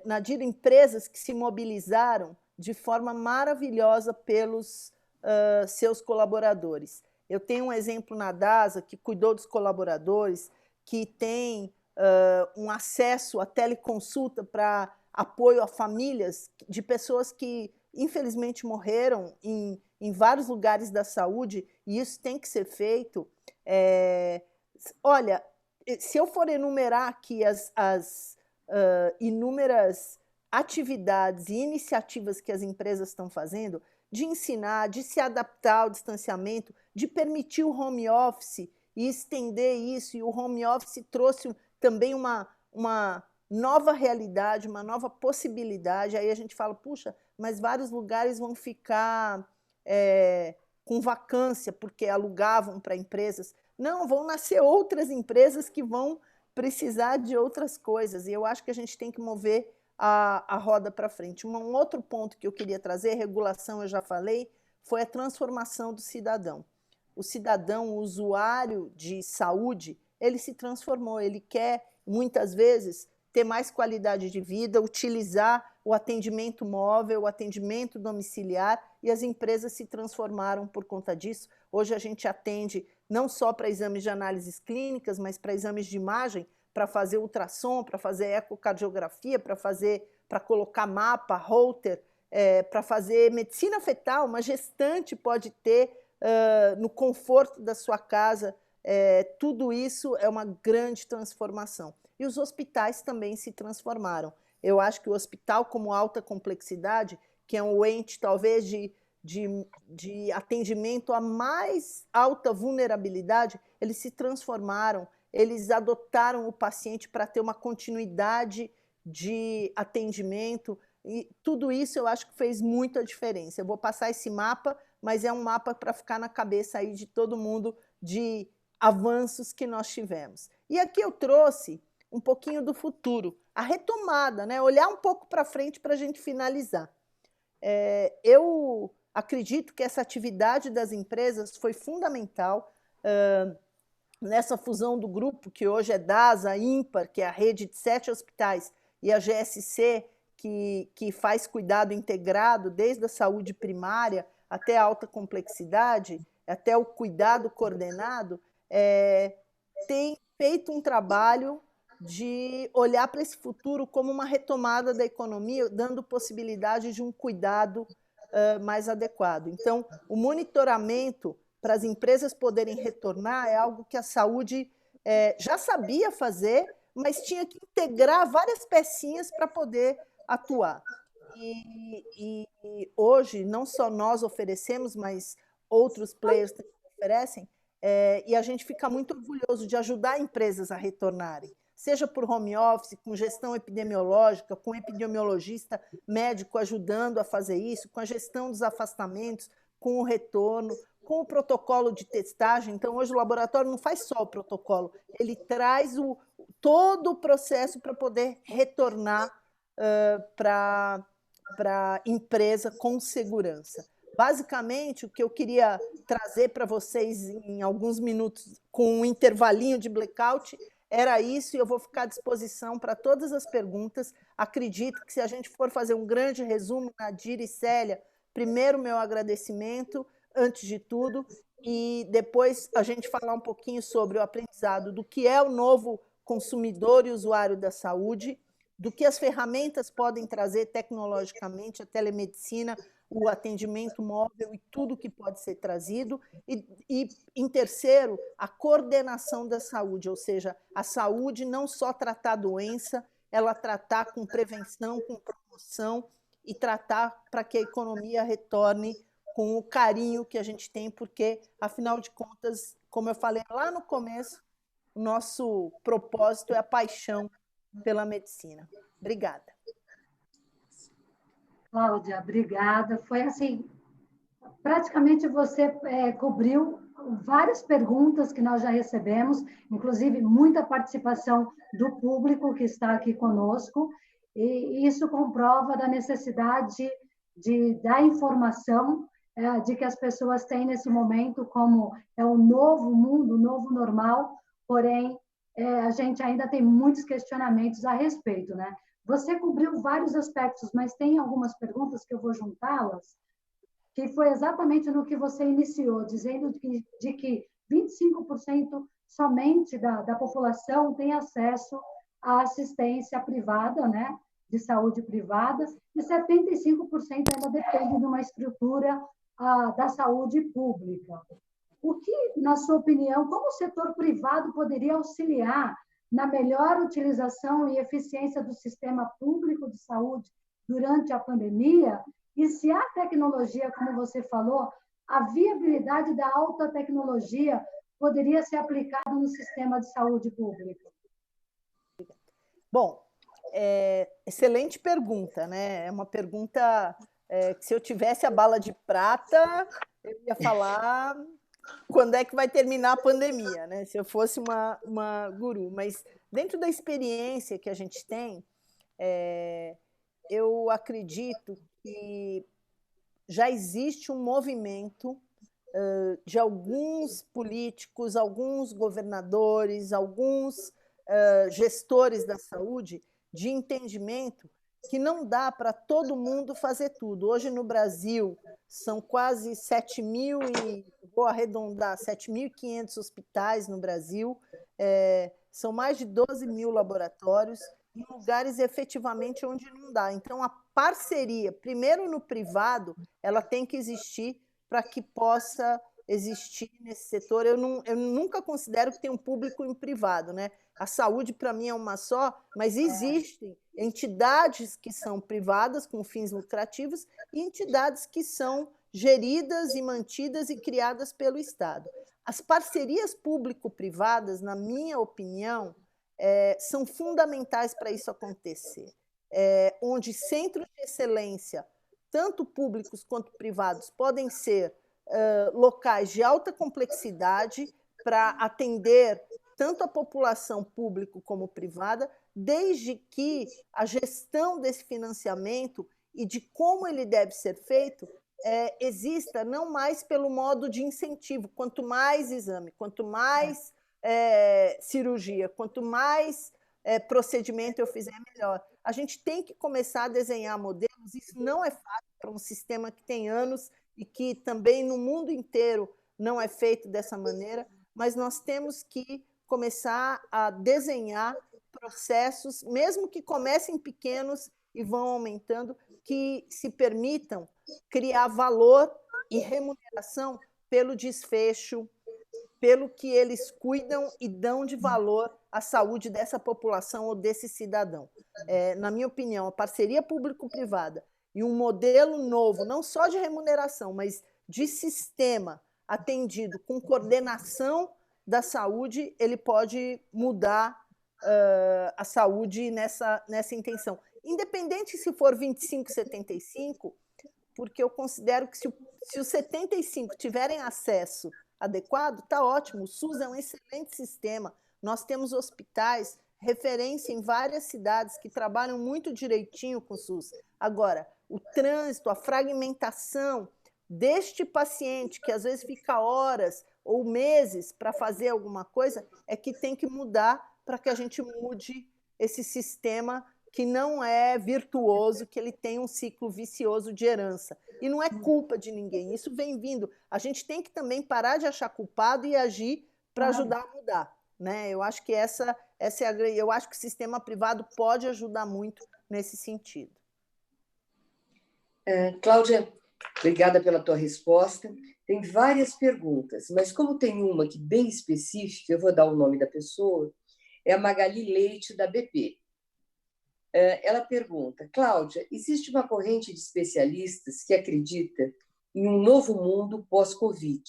Nadir, empresas que se mobilizaram de forma maravilhosa pelos seus colaboradores. Eu tenho um exemplo na DASA que cuidou dos colaboradores, que tem um acesso à teleconsulta para apoio a famílias de pessoas que infelizmente morreram em vários lugares da saúde, e isso tem que ser feito. Olha, se eu for enumerar aqui as inúmeras atividades e iniciativas que as empresas estão fazendo, de ensinar, de se adaptar ao distanciamento, de permitir o home office e estender isso, e o home office trouxe também uma nova realidade, uma nova possibilidade. Aí a gente fala, puxa, mas vários lugares vão ficar com vacância, porque alugavam para empresas. Não, vão nascer outras empresas que vão precisar de outras coisas, e eu acho que a gente tem que mover a roda para frente. Um outro ponto que eu queria trazer, regulação eu já falei, foi a transformação do cidadão. O cidadão, o usuário de saúde, ele se transformou, ele quer, muitas vezes, ter mais qualidade de vida, utilizar o atendimento móvel, o atendimento domiciliar, e as empresas se transformaram por conta disso. Hoje a gente atende não só para exames de análises clínicas, mas para exames de imagem, para fazer ultrassom, para fazer ecocardiografia, para colocar mapa, holter, para fazer medicina fetal. Uma gestante pode ter no conforto da sua casa. Tudo isso é uma grande transformação. E os hospitais também se transformaram. Eu acho que o hospital, como alta complexidade, que é um ente talvez de atendimento a mais alta vulnerabilidade, eles se transformaram, eles adotaram o paciente para ter uma continuidade de atendimento, e tudo isso eu acho que fez muita diferença. Eu vou passar esse mapa, mas é um mapa para ficar na cabeça aí de todo mundo, de avanços que nós tivemos. E aqui eu trouxe um pouquinho do futuro, a retomada, né? Olhar um pouco para frente para a gente finalizar. Eu acredito que essa atividade das empresas foi fundamental nessa fusão do grupo, que hoje é DASA, IMPAR, que é a rede de 7 hospitais, e a GSC, que faz cuidado integrado, desde a saúde primária até a alta complexidade, até o cuidado coordenado, tem feito um trabalho de olhar para esse futuro como uma retomada da economia, dando possibilidade de um cuidado mais adequado. Então, o monitoramento para as empresas poderem retornar é algo que a saúde já sabia fazer, mas tinha que integrar várias pecinhas para poder atuar. E hoje, não só nós oferecemos, mas outros players também oferecem, e a gente fica muito orgulhoso de ajudar empresas a retornarem, seja por home office, com gestão epidemiológica, com epidemiologista médico ajudando a fazer isso, com a gestão dos afastamentos, com o retorno, com o protocolo de testagem. Então, hoje o laboratório não faz só o protocolo, ele traz todo o processo para poder retornar para a empresa com segurança. Basicamente, o que eu queria trazer para vocês em alguns minutos, com um intervalinho de blackout, era isso, e eu vou ficar à disposição para todas as perguntas. Acredito que se a gente for fazer um grande resumo, Nadir e Célia, primeiro meu agradecimento, antes de tudo, e depois a gente falar um pouquinho sobre o aprendizado do que é o novo consumidor e usuário da saúde, do que as ferramentas podem trazer tecnologicamente, a telemedicina, o atendimento móvel e tudo que pode ser trazido. E, em terceiro, a coordenação da saúde, ou seja, a saúde não só tratar a doença, ela tratar com prevenção, com promoção e tratar para que a economia retorne com o carinho que a gente tem, porque, afinal de contas, como eu falei lá no começo, o nosso propósito é a paixão pela medicina. Obrigada. Cláudia, obrigada. Foi assim, praticamente você cobriu várias perguntas que nós já recebemos, inclusive muita participação do público que está aqui conosco, e isso comprova da necessidade da informação de que as pessoas têm nesse momento, como é o novo mundo, o novo normal, porém, a gente ainda tem muitos questionamentos a respeito, né? Você cobriu vários aspectos, mas tem algumas perguntas que eu vou juntá-las, que foi exatamente no que você iniciou, dizendo de que 25% somente da população tem acesso à assistência privada, né, de saúde privada, e 75% ainda depende de uma estrutura da saúde pública. O que, na sua opinião, como o setor privado poderia auxiliar na melhor utilização e eficiência do sistema público de saúde durante a pandemia? E se a tecnologia, como você falou, a viabilidade da alta tecnologia poderia ser aplicada no sistema de saúde pública? Bom, excelente pergunta, né? É uma pergunta que, se eu tivesse a bala de prata, Eu ia falar quando é que vai terminar a pandemia, né? Se eu fosse uma guru. Mas dentro da experiência que a gente tem, eu acredito que já existe um movimento de alguns políticos, alguns governadores, alguns gestores da saúde, de entendimento que não dá para todo mundo fazer tudo. Hoje no Brasil são quase 7.000 e vou arredondar 7.500 hospitais no Brasil, são mais de 12.000 laboratórios em lugares efetivamente onde não dá. Então a parceria, primeiro no privado, ela tem que existir para que possa existir nesse setor. Eu nunca considero que tem um público e um privado, né? A saúde, para mim, é uma só, mas existem entidades que são privadas com fins lucrativos e entidades que são geridas e mantidas e criadas pelo Estado. As parcerias público-privadas, na minha opinião, são fundamentais para isso acontecer. Onde centros de excelência, tanto públicos quanto privados, podem ser locais de alta complexidade para atender tanto a população pública como privada, desde que a gestão desse financiamento e de como ele deve ser feito exista não mais pelo modo de incentivo. Quanto mais exame, quanto mais cirurgia, quanto mais procedimento eu fizer, melhor. A gente tem que começar a desenhar modelos. Isso não é fácil para um sistema que tem anos e que também no mundo inteiro não é feito dessa maneira, mas nós temos que começar a desenhar processos, mesmo que comecem pequenos e vão aumentando, que se permitam criar valor e remuneração pelo desfecho, pelo que eles cuidam e dão de valor à saúde dessa população ou desse cidadão. Na minha opinião, a parceria público-privada e um modelo novo, não só de remuneração, mas de sistema atendido com coordenação da saúde, ele pode mudar a saúde nessa intenção. Independente se for 25, 75, porque eu considero que se os 75 tiverem acesso adequado, está ótimo. O SUS é um excelente sistema. Nós temos hospitais, referência em várias cidades que trabalham muito direitinho com o SUS. Agora, o trânsito, a fragmentação deste paciente, que às vezes fica horas ou meses para fazer alguma coisa, é que tem que mudar para que a gente mude esse sistema que não é virtuoso, que ele tem um ciclo vicioso de herança. E não é culpa de ninguém, isso vem vindo. A gente tem que também parar de achar culpado e agir para ajudar a mudar. Né? Eu acho que essa é a grande. Eu acho que o sistema privado pode ajudar muito nesse sentido. Cláudia, obrigada pela tua resposta. Tem várias perguntas, mas como tem uma que bem específica, eu vou dar o nome da pessoa, é a Magali Leite, da BP. Ela pergunta, Cláudia, existe uma corrente de especialistas que acredita em um novo mundo pós-Covid,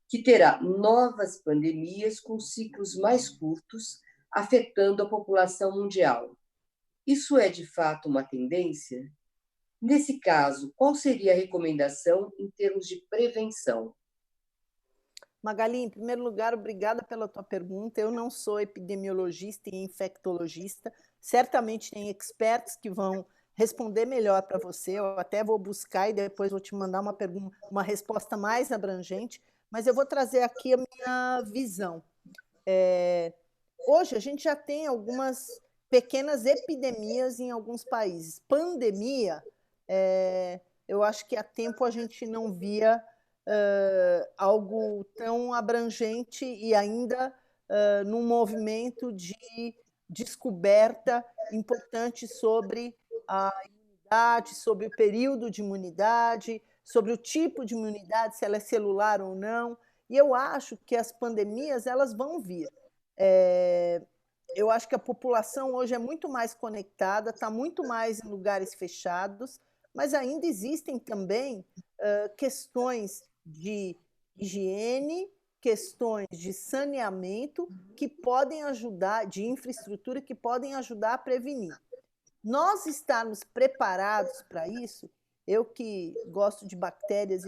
que terá novas pandemias com ciclos mais curtos, afetando a população mundial. Isso é, de fato, uma tendência? Nesse caso, qual seria a recomendação em termos de prevenção? Magali, em primeiro lugar, obrigada pela tua pergunta. Eu não sou epidemiologista e infectologista. Certamente tem experts que vão responder melhor para você. Eu até vou buscar e depois vou te mandar uma resposta mais abrangente. Mas eu vou trazer aqui a minha visão. Hoje a gente já tem algumas pequenas epidemias em alguns países. Pandemia, eu acho que há tempo a gente não via algo tão abrangente e ainda num movimento de descoberta importante sobre a imunidade, sobre o período de imunidade, sobre o tipo de imunidade, se ela é celular ou não. E eu acho que as pandemias elas vão vir. Eu acho que a população hoje é muito mais conectada, está muito mais em lugares fechados, mas ainda existem também questões de higiene, questões de saneamento que podem ajudar, de infraestrutura que podem ajudar a prevenir. Nós estarmos preparados para isso Eu que gosto de bactérias,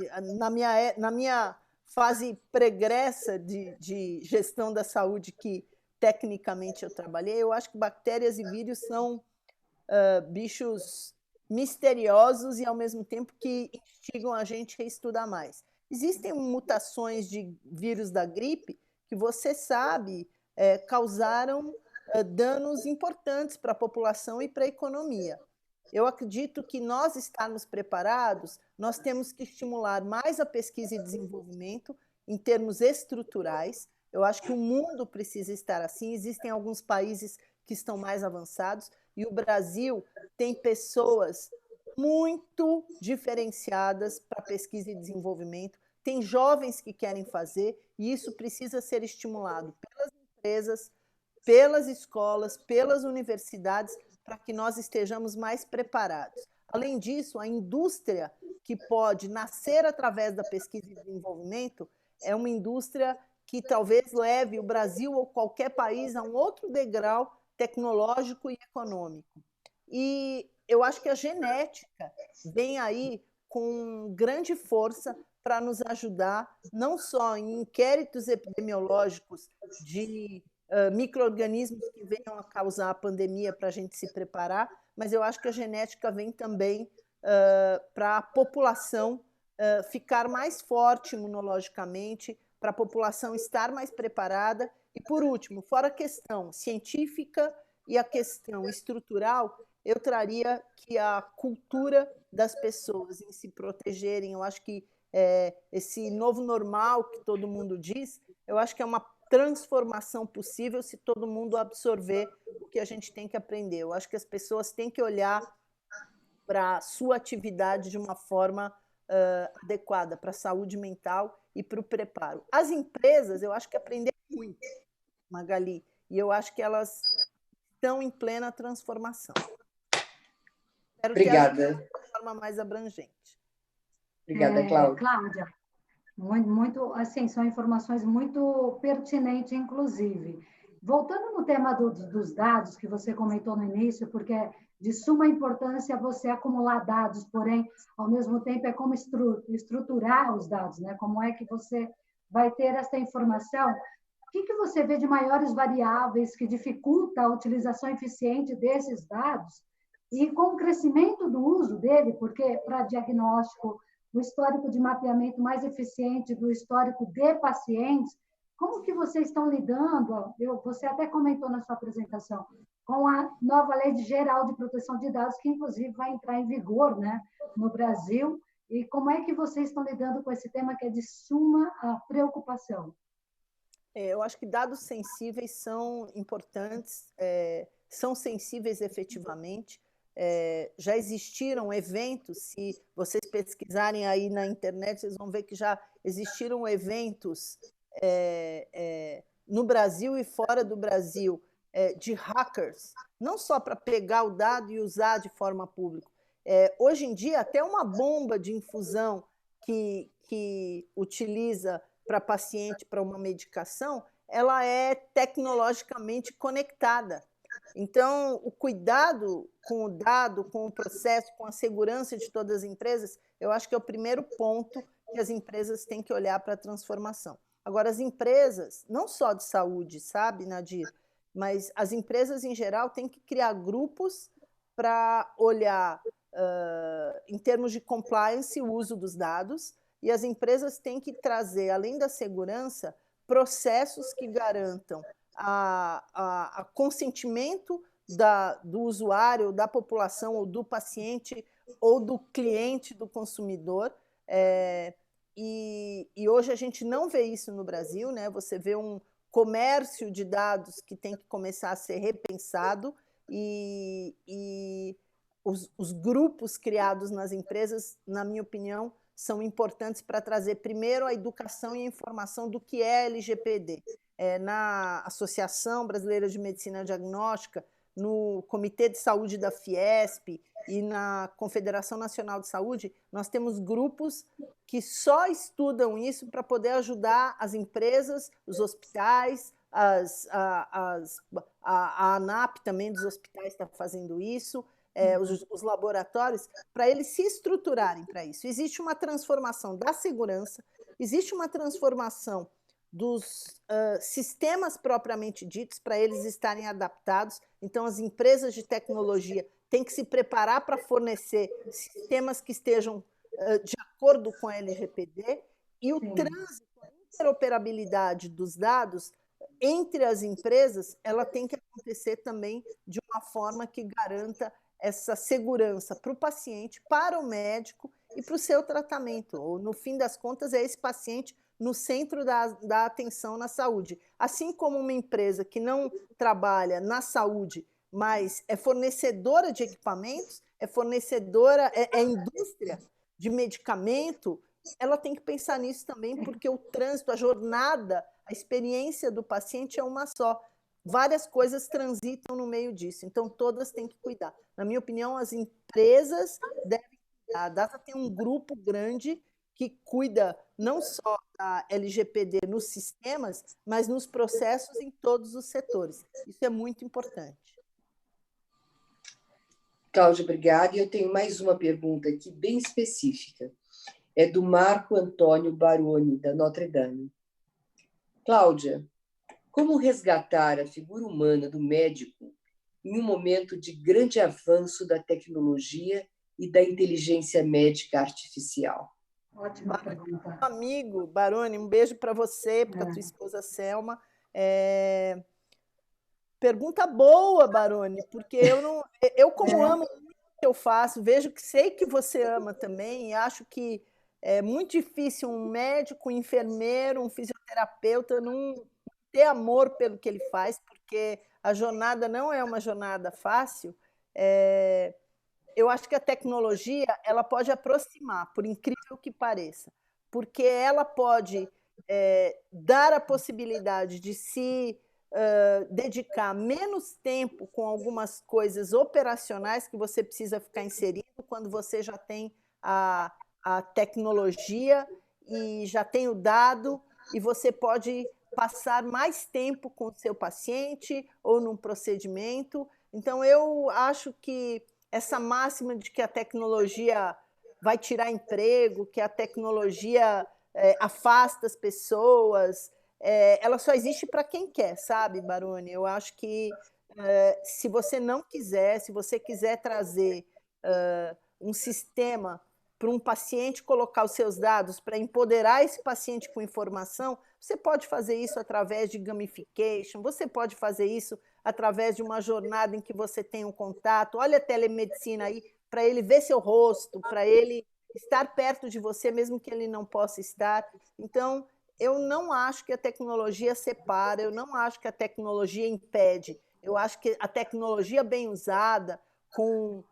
na minha fase pregressa de gestão da saúde, que tecnicamente eu trabalhei, eu acho que bactérias e vírus são bichos misteriosos e, ao mesmo tempo, que instigam a gente a estudar mais. Existem mutações de vírus da gripe que você sabe causaram danos importantes para a população e para a economia. Eu acredito que nós estarmos preparados, nós temos que estimular mais a pesquisa e desenvolvimento em termos estruturais. Eu acho que o mundo precisa estar assim. Existem alguns países que estão mais avançados e o Brasil tem pessoas muito diferenciadas para pesquisa e desenvolvimento. Tem jovens que querem fazer e isso precisa ser estimulado pelas empresas, pelas escolas, pelas universidades, para que nós estejamos mais preparados. Além disso, a indústria que pode nascer através da pesquisa e desenvolvimento é uma indústria que talvez leve o Brasil ou qualquer país a um outro degrau tecnológico e econômico. E eu acho que a genética vem aí com grande força para nos ajudar, não só em inquéritos epidemiológicos de micro-organismos que venham a causar a pandemia para a gente se preparar, mas eu acho que a genética vem também para a população ficar mais forte imunologicamente, para a população estar mais preparada. E, por último, fora a questão científica e a questão estrutural, eu traria que a cultura das pessoas em se protegerem, eu acho que esse novo normal que todo mundo diz, eu acho que é uma transformação possível se todo mundo absorver o que a gente tem que aprender. Eu acho que as pessoas têm que olhar para a sua atividade de uma forma adequada, para a saúde mental e para o preparo. As empresas, eu acho que aprenderam muito, Magali, e eu acho que elas estão em plena transformação. Espero Obrigada. Que de forma mais abrangente. Obrigada, Cláudia. Cláudia, muito, assim, são informações muito pertinentes, inclusive. Voltando no tema dos dados que você comentou no início, porque é de suma importância você acumular dados, porém, ao mesmo tempo, é como estruturar os dados, né? Como é que você vai ter essa informação? O que você vê de maiores variáveis que dificulta a utilização eficiente desses dados? E com o crescimento do uso dele, porque para diagnóstico, o histórico de mapeamento mais eficiente do histórico de pacientes, como que vocês estão lidando? Você até comentou na sua apresentação, com a nova Lei Geral de Proteção de Dados, que inclusive vai entrar em vigor, né, no Brasil, e como é que vocês estão lidando com esse tema que é de suma preocupação? Eu acho que dados sensíveis são importantes, são sensíveis efetivamente. Já existiram eventos, se vocês pesquisarem aí na internet, vocês vão ver que já existiram eventos no Brasil e fora do Brasil de hackers, não só para pegar o dado e usar de forma pública. Hoje em dia, até uma bomba de infusão que utiliza para paciente, para uma medicação, ela é tecnologicamente conectada. Então, o cuidado com o dado, com o processo, com a segurança de todas as empresas, eu acho que é o primeiro ponto que as empresas têm que olhar para a transformação. Agora, as empresas, não só de saúde, sabe, Nadir, mas as empresas em geral têm que criar grupos para olhar, em termos de compliance, o uso dos dados, e as empresas têm que trazer, além da segurança, processos que garantam a consentimento do usuário, da população, ou do paciente, ou do cliente, do consumidor. E hoje a gente não vê isso no Brasil, né? Você vê um comércio de dados que tem que começar a ser repensado, e os grupos criados nas empresas, na minha opinião, são importantes para trazer primeiro a educação e a informação do que é LGPD. Na Associação Brasileira de Medicina Diagnóstica, no Comitê de Saúde da Fiesp e na Confederação Nacional de Saúde, nós temos grupos que só estudam isso para poder ajudar as empresas, os hospitais, a ANAP também dos hospitais está fazendo isso, os laboratórios, para eles se estruturarem para isso. Existe uma transformação da segurança, existe uma transformação dos sistemas propriamente ditos para eles estarem adaptados. Então, as empresas de tecnologia têm que se preparar para fornecer sistemas que estejam de acordo com a LGPD, e o trânsito, a interoperabilidade dos dados entre as empresas, ela tem que acontecer também de uma forma que garanta essa segurança para o paciente, para o médico e para o seu tratamento. Ou, no fim das contas, é esse paciente no centro da atenção na saúde. Assim como uma empresa que não trabalha na saúde, mas é fornecedora de equipamentos, é indústria de medicamento, ela tem que pensar nisso também, porque o trânsito, a jornada, a experiência do paciente é uma só. Várias coisas transitam no meio disso, então todas têm que cuidar. Na minha opinião, as empresas devem cuidar. A Dasa tem um grupo grande que cuida não só da LGPD nos sistemas, mas nos processos em todos os setores. Isso é muito importante. Cláudia, obrigada. E eu tenho mais uma pergunta aqui, bem específica. É do Marco Antônio Baroni, da Notre Dame. Cláudia, como resgatar a figura humana do médico em um momento de grande avanço da tecnologia e da inteligência médica artificial? Ótima pergunta. Amigo Baroni, um beijo para você, para a tua esposa Selma. Pergunta boa, Baroni, porque eu como amo o que eu faço, sei que você ama também, e acho que é muito difícil um médico, um enfermeiro, um fisioterapeuta não ter amor pelo que ele faz, porque a jornada não é uma jornada fácil. Eu acho que a tecnologia ela pode aproximar, por incrível que pareça, porque ela pode dar a possibilidade de se dedicar menos tempo com algumas coisas operacionais que você precisa ficar inserido quando você já tem a tecnologia e já tem o dado, e você pode passar mais tempo com o seu paciente ou num procedimento. Então, eu acho que essa máxima de que a tecnologia vai tirar emprego, que a tecnologia afasta as pessoas, ela só existe para quem quer, sabe, Baroni? Eu acho que se você não quiser, se você quiser trazer um sistema para um paciente colocar os seus dados, para empoderar esse paciente com informação, você pode fazer isso através de gamification, você pode fazer isso através de uma jornada em que você tem um contato. Olha a telemedicina aí, para ele ver seu rosto, para ele estar perto de você, mesmo que ele não possa estar. Então, eu não acho que a tecnologia separa, eu não acho que a tecnologia impede. Eu acho que a tecnologia bem usada, com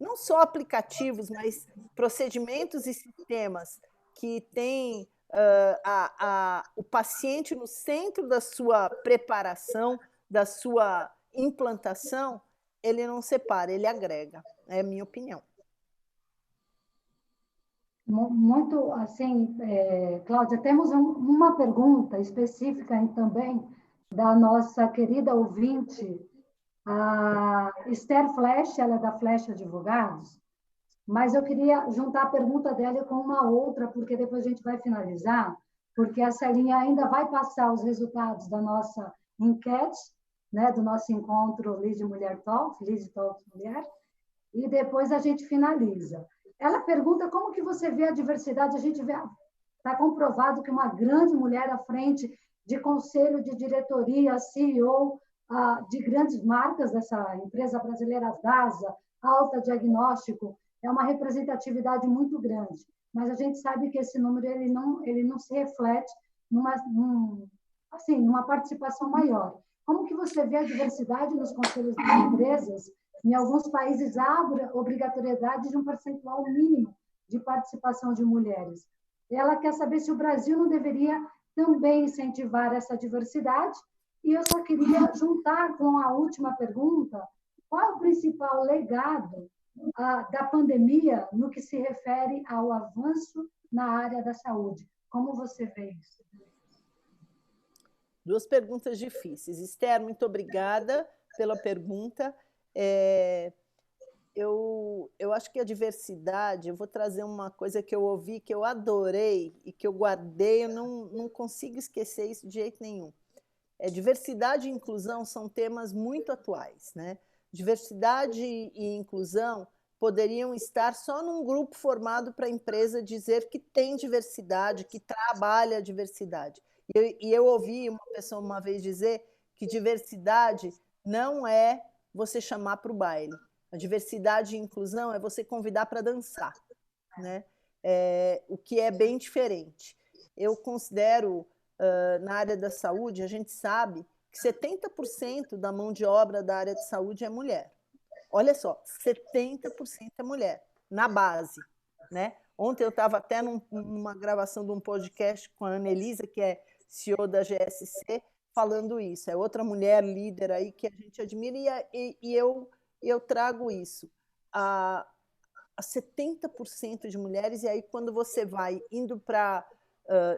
não só aplicativos, mas procedimentos e sistemas que têm o paciente no centro da sua preparação, da sua implantação, ele não separa, ele agrega. É a minha opinião. Muito, assim, Cláudia, temos uma pergunta específica também da nossa querida ouvinte, a Esther Flesch, ela é da Flesch Advogados, mas eu queria juntar a pergunta dela com uma outra, porque depois a gente vai finalizar, porque a Celinha ainda vai passar os resultados da nossa enquete, né, do nosso encontro Liz Mulher Talks, Liz Talks Mulher, e depois a gente finaliza. Ela pergunta como que você vê a diversidade, a gente vê, está comprovado que uma grande mulher à frente de conselho de diretoria, CEO, de grandes marcas dessa empresa brasileira, Dasa, Alta Diagnóstico, é uma representatividade muito grande. Mas a gente sabe que esse número ele não se reflete numa participação maior. Como que você vê a diversidade nos conselhos das empresas? Em alguns países há obrigatoriedade de um percentual mínimo de participação de mulheres. Ela quer saber se o Brasil não deveria também incentivar essa diversidade. E eu só queria juntar com a última pergunta, qual é o principal legado da pandemia no que se refere ao avanço na área da saúde? Como você vê isso? Duas perguntas difíceis. Esther, muito obrigada pela pergunta. Eu acho que a diversidade, eu vou trazer uma coisa que eu ouvi, que eu adorei e que eu guardei, eu não consigo esquecer isso de jeito nenhum. Diversidade e inclusão são temas muito atuais, né? Diversidade e inclusão poderiam estar só num grupo formado para a empresa dizer que tem diversidade, que trabalha a diversidade. E eu ouvi uma pessoa uma vez dizer que diversidade não é você chamar para o baile. A diversidade e inclusão é você convidar para dançar, né? O que é bem diferente. Eu considero, na área da saúde, a gente sabe que 70% da mão de obra da área de saúde é mulher. Olha só, 70% é mulher, na base, né? Ontem eu estava até numa gravação de um podcast com a Annelisa, que é CEO da GSC, falando isso. É outra mulher líder aí que a gente admira e eu trago isso. A 70% de mulheres, e aí quando você vai indo para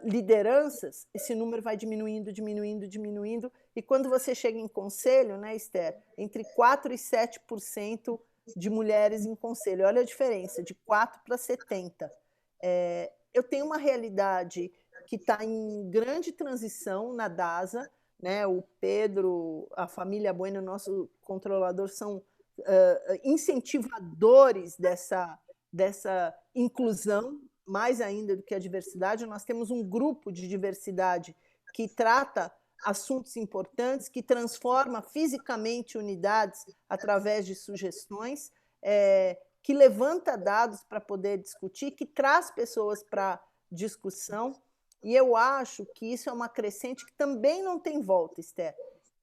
lideranças, esse número vai diminuindo, diminuindo, diminuindo, e quando você chega em conselho, né, Esther, entre 4% e 7% de mulheres em conselho. Olha a diferença, de 4 para 70. Eu tenho uma realidade que está em grande transição na DASA, né? O Pedro, a família Bueno, nosso controlador, são incentivadores dessa inclusão, mais ainda do que a diversidade. Nós temos um grupo de diversidade que trata assuntos importantes, que transforma fisicamente unidades através de sugestões, que levanta dados para poder discutir, que traz pessoas para discussão. E eu acho que isso é uma crescente que também não tem volta, Esther.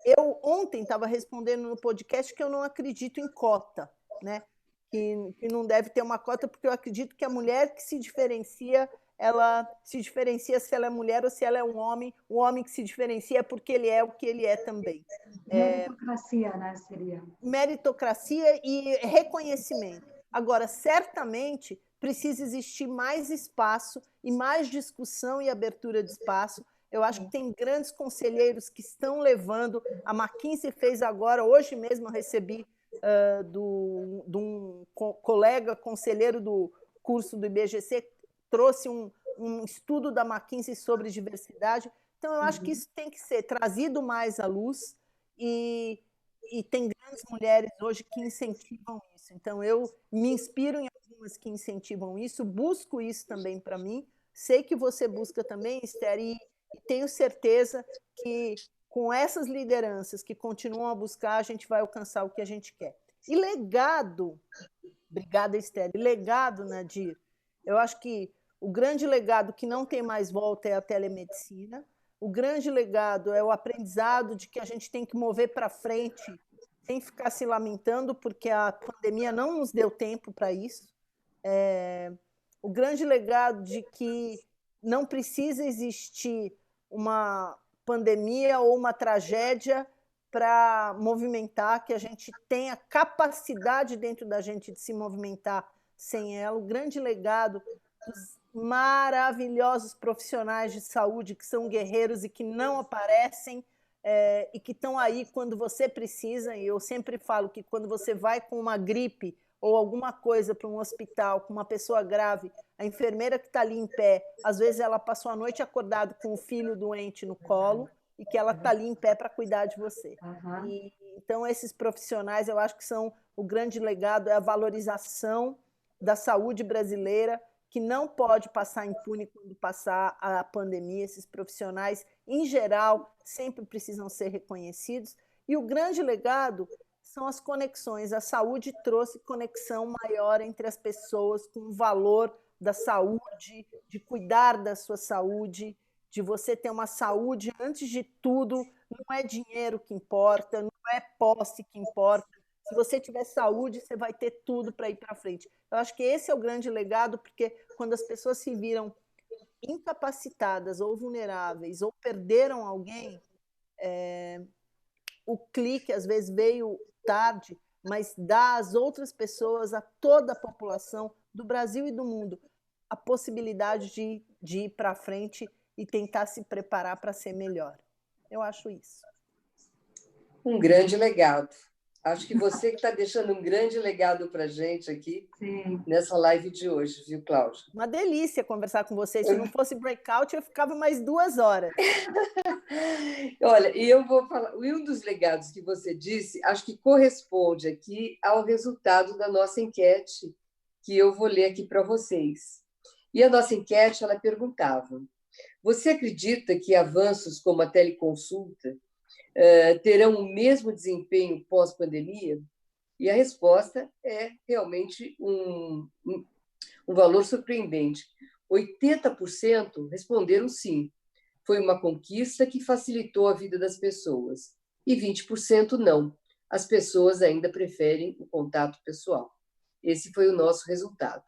Eu ontem estava respondendo no podcast que eu não acredito em cota, né? Que não deve ter uma cota, porque eu acredito que a mulher que se diferencia, ela se diferencia se ela é mulher ou se ela é um homem. O homem que se diferencia é porque ele é o que ele é também. Meritocracia, né? Seria. Meritocracia e reconhecimento. Agora, certamente, precisa existir mais espaço e mais discussão e abertura de espaço. Eu acho que tem grandes conselheiros que estão levando. A McKinsey fez agora, hoje mesmo eu recebi de um colega conselheiro do curso do IBGC, trouxe um estudo da McKinsey sobre diversidade. Então, eu acho que isso tem que ser trazido mais à luz e tem grandes mulheres hoje que incentivam isso. Então, eu me inspiro em algumas que incentivam isso, busco isso também para mim. Sei que você busca também, Esther, e tenho certeza que com essas lideranças que continuam a buscar, a gente vai alcançar o que a gente quer. E legado, obrigada, Esther, e legado, Nadir, eu acho que o grande legado que não tem mais volta é a telemedicina. O grande legado é o aprendizado de que a gente tem que mover para frente sem ficar se lamentando, porque a pandemia não nos deu tempo para isso. O grande legado de que não precisa existir uma pandemia ou uma tragédia para movimentar, que a gente tenha capacidade dentro da gente de se movimentar sem ela. O grande legado dos maravilhosos profissionais de saúde que são guerreiros e que não aparecem e que estão aí quando você precisa. E eu sempre falo que quando você vai com uma gripe ou alguma coisa para um hospital com uma pessoa grave, a enfermeira que está ali em pé, às vezes ela passou a noite acordada com o filho doente no colo e que ela está ali em pé para cuidar de você. Então, esses profissionais, eu acho que são o grande legado, é a valorização da saúde brasileira, que não pode passar impune quando passar a pandemia. Esses profissionais, em geral, sempre precisam ser reconhecidos. E o grande legado são as conexões. A saúde trouxe conexão maior entre as pessoas, com o valor da saúde, de cuidar da sua saúde, de você ter uma saúde, antes de tudo, não é dinheiro que importa, não é posse que importa. Se você tiver saúde, você vai ter tudo para ir para frente. Eu acho que esse é o grande legado, porque quando as pessoas se viram incapacitadas ou vulneráveis ou perderam alguém, o clique às vezes veio tarde, mas dá às outras pessoas, a toda a população do Brasil e do mundo, a possibilidade de ir para frente e tentar se preparar para ser melhor. Eu acho isso. Um grande legado. Acho que você que está deixando um grande legado para a gente aqui Sim. nessa live de hoje, viu, Cláudia? Uma delícia conversar com você. Se não fosse breakout, eu ficava mais 2 horas. Olha, e eu vou falar, e um dos legados que você disse, acho que corresponde aqui ao resultado da nossa enquete, que eu vou ler aqui para vocês. E a nossa enquete, ela perguntava: você acredita que avanços como a teleconsulta terão o mesmo desempenho pós-pandemia? E a resposta é realmente um valor surpreendente. 80% responderam sim. Foi uma conquista que facilitou a vida das pessoas. E 20% não. As pessoas ainda preferem o contato pessoal. Esse foi o nosso resultado.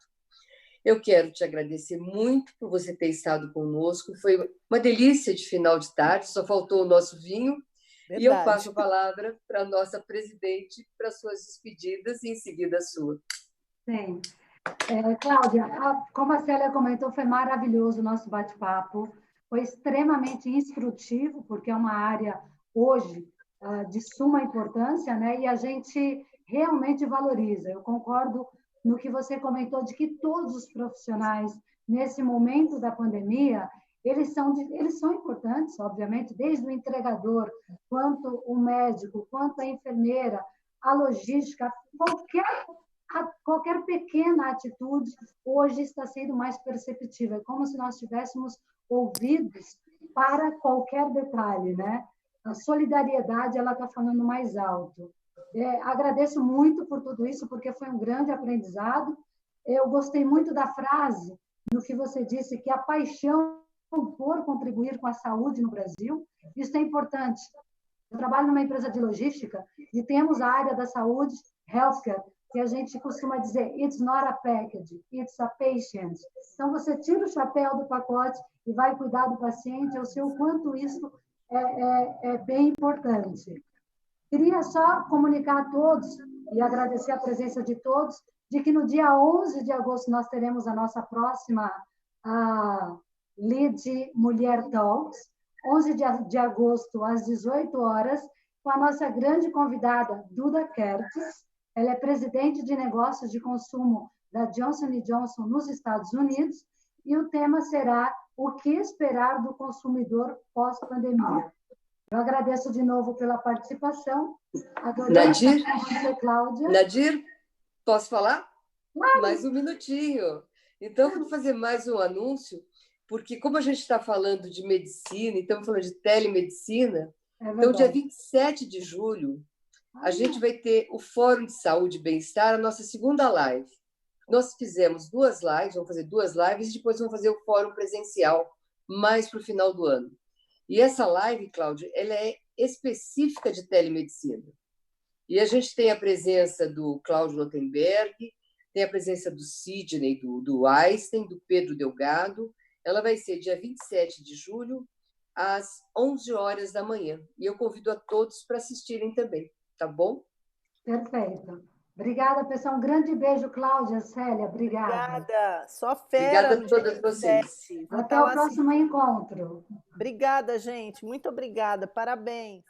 Eu quero te agradecer muito por você ter estado conosco. Foi uma delícia de final de tarde, só faltou o nosso vinho. Verdade. E eu passo a palavra para a nossa presidente para suas despedidas e em seguida a sua. Sim. Cláudia, como a Célia comentou, foi maravilhoso o nosso bate-papo. Foi extremamente instrutivo, porque é uma área hoje de suma importância, né? E a gente realmente valoriza. Eu concordo no que você comentou de que todos os profissionais, nesse momento da pandemia, eles são importantes, obviamente, desde o entregador, quanto o médico, quanto a enfermeira, a logística, qualquer pequena atitude hoje está sendo mais perceptível. É como se nós tivéssemos ouvidos para qualquer detalhe, né? A solidariedade, ela está falando mais alto. Agradeço muito por tudo isso, porque foi um grande aprendizado. Eu gostei muito da frase, no que você disse, que a paixão por contribuir com a saúde no Brasil, isso é importante. Eu trabalho numa empresa de logística e temos a área da saúde, healthcare, que a gente costuma dizer, it's not a package, it's a patient. Então, você tira o chapéu do pacote e vai cuidar do paciente, eu sei o quanto isso é bem importante. Queria só comunicar a todos e agradecer a presença de todos, de que no dia 11 de agosto nós teremos a nossa próxima Lead Mulher Talks, 11 de agosto, às 18 horas, com a nossa grande convidada, Duda Kertz. Ela é presidente de negócios de consumo da Johnson & Johnson nos Estados Unidos, e o tema será o que esperar do consumidor pós-pandemia. Eu agradeço de novo pela participação. Adorei Nadir, estar com você, Cláudia. Nadir, posso falar? Claro. Mais um minutinho. Então, vamos fazer mais um anúncio, porque como a gente está falando de medicina, estamos falando de telemedicina, então, dia 27 de julho, a gente vai ter o Fórum de Saúde e Bem-Estar, a nossa segunda live. Nós fizemos 2 lives, vamos fazer 2 lives, e depois vamos fazer o fórum presencial, mais para o final do ano. E essa live, Cláudia, ela é específica de telemedicina. E a gente tem a presença do Cláudio Lotenberg, tem a presença do Sidney, do Einstein, do Pedro Delgado. Ela vai ser dia 27 de julho, às 11 horas da manhã. E eu convido a todos para assistirem também, tá bom? Perfeito. Obrigada, pessoal. Um grande beijo, Cláudia, Célia. Obrigada. Obrigada. Só fera. Obrigada a todas vocês. Até o próximo encontro. Obrigada, gente. Muito obrigada. Parabéns.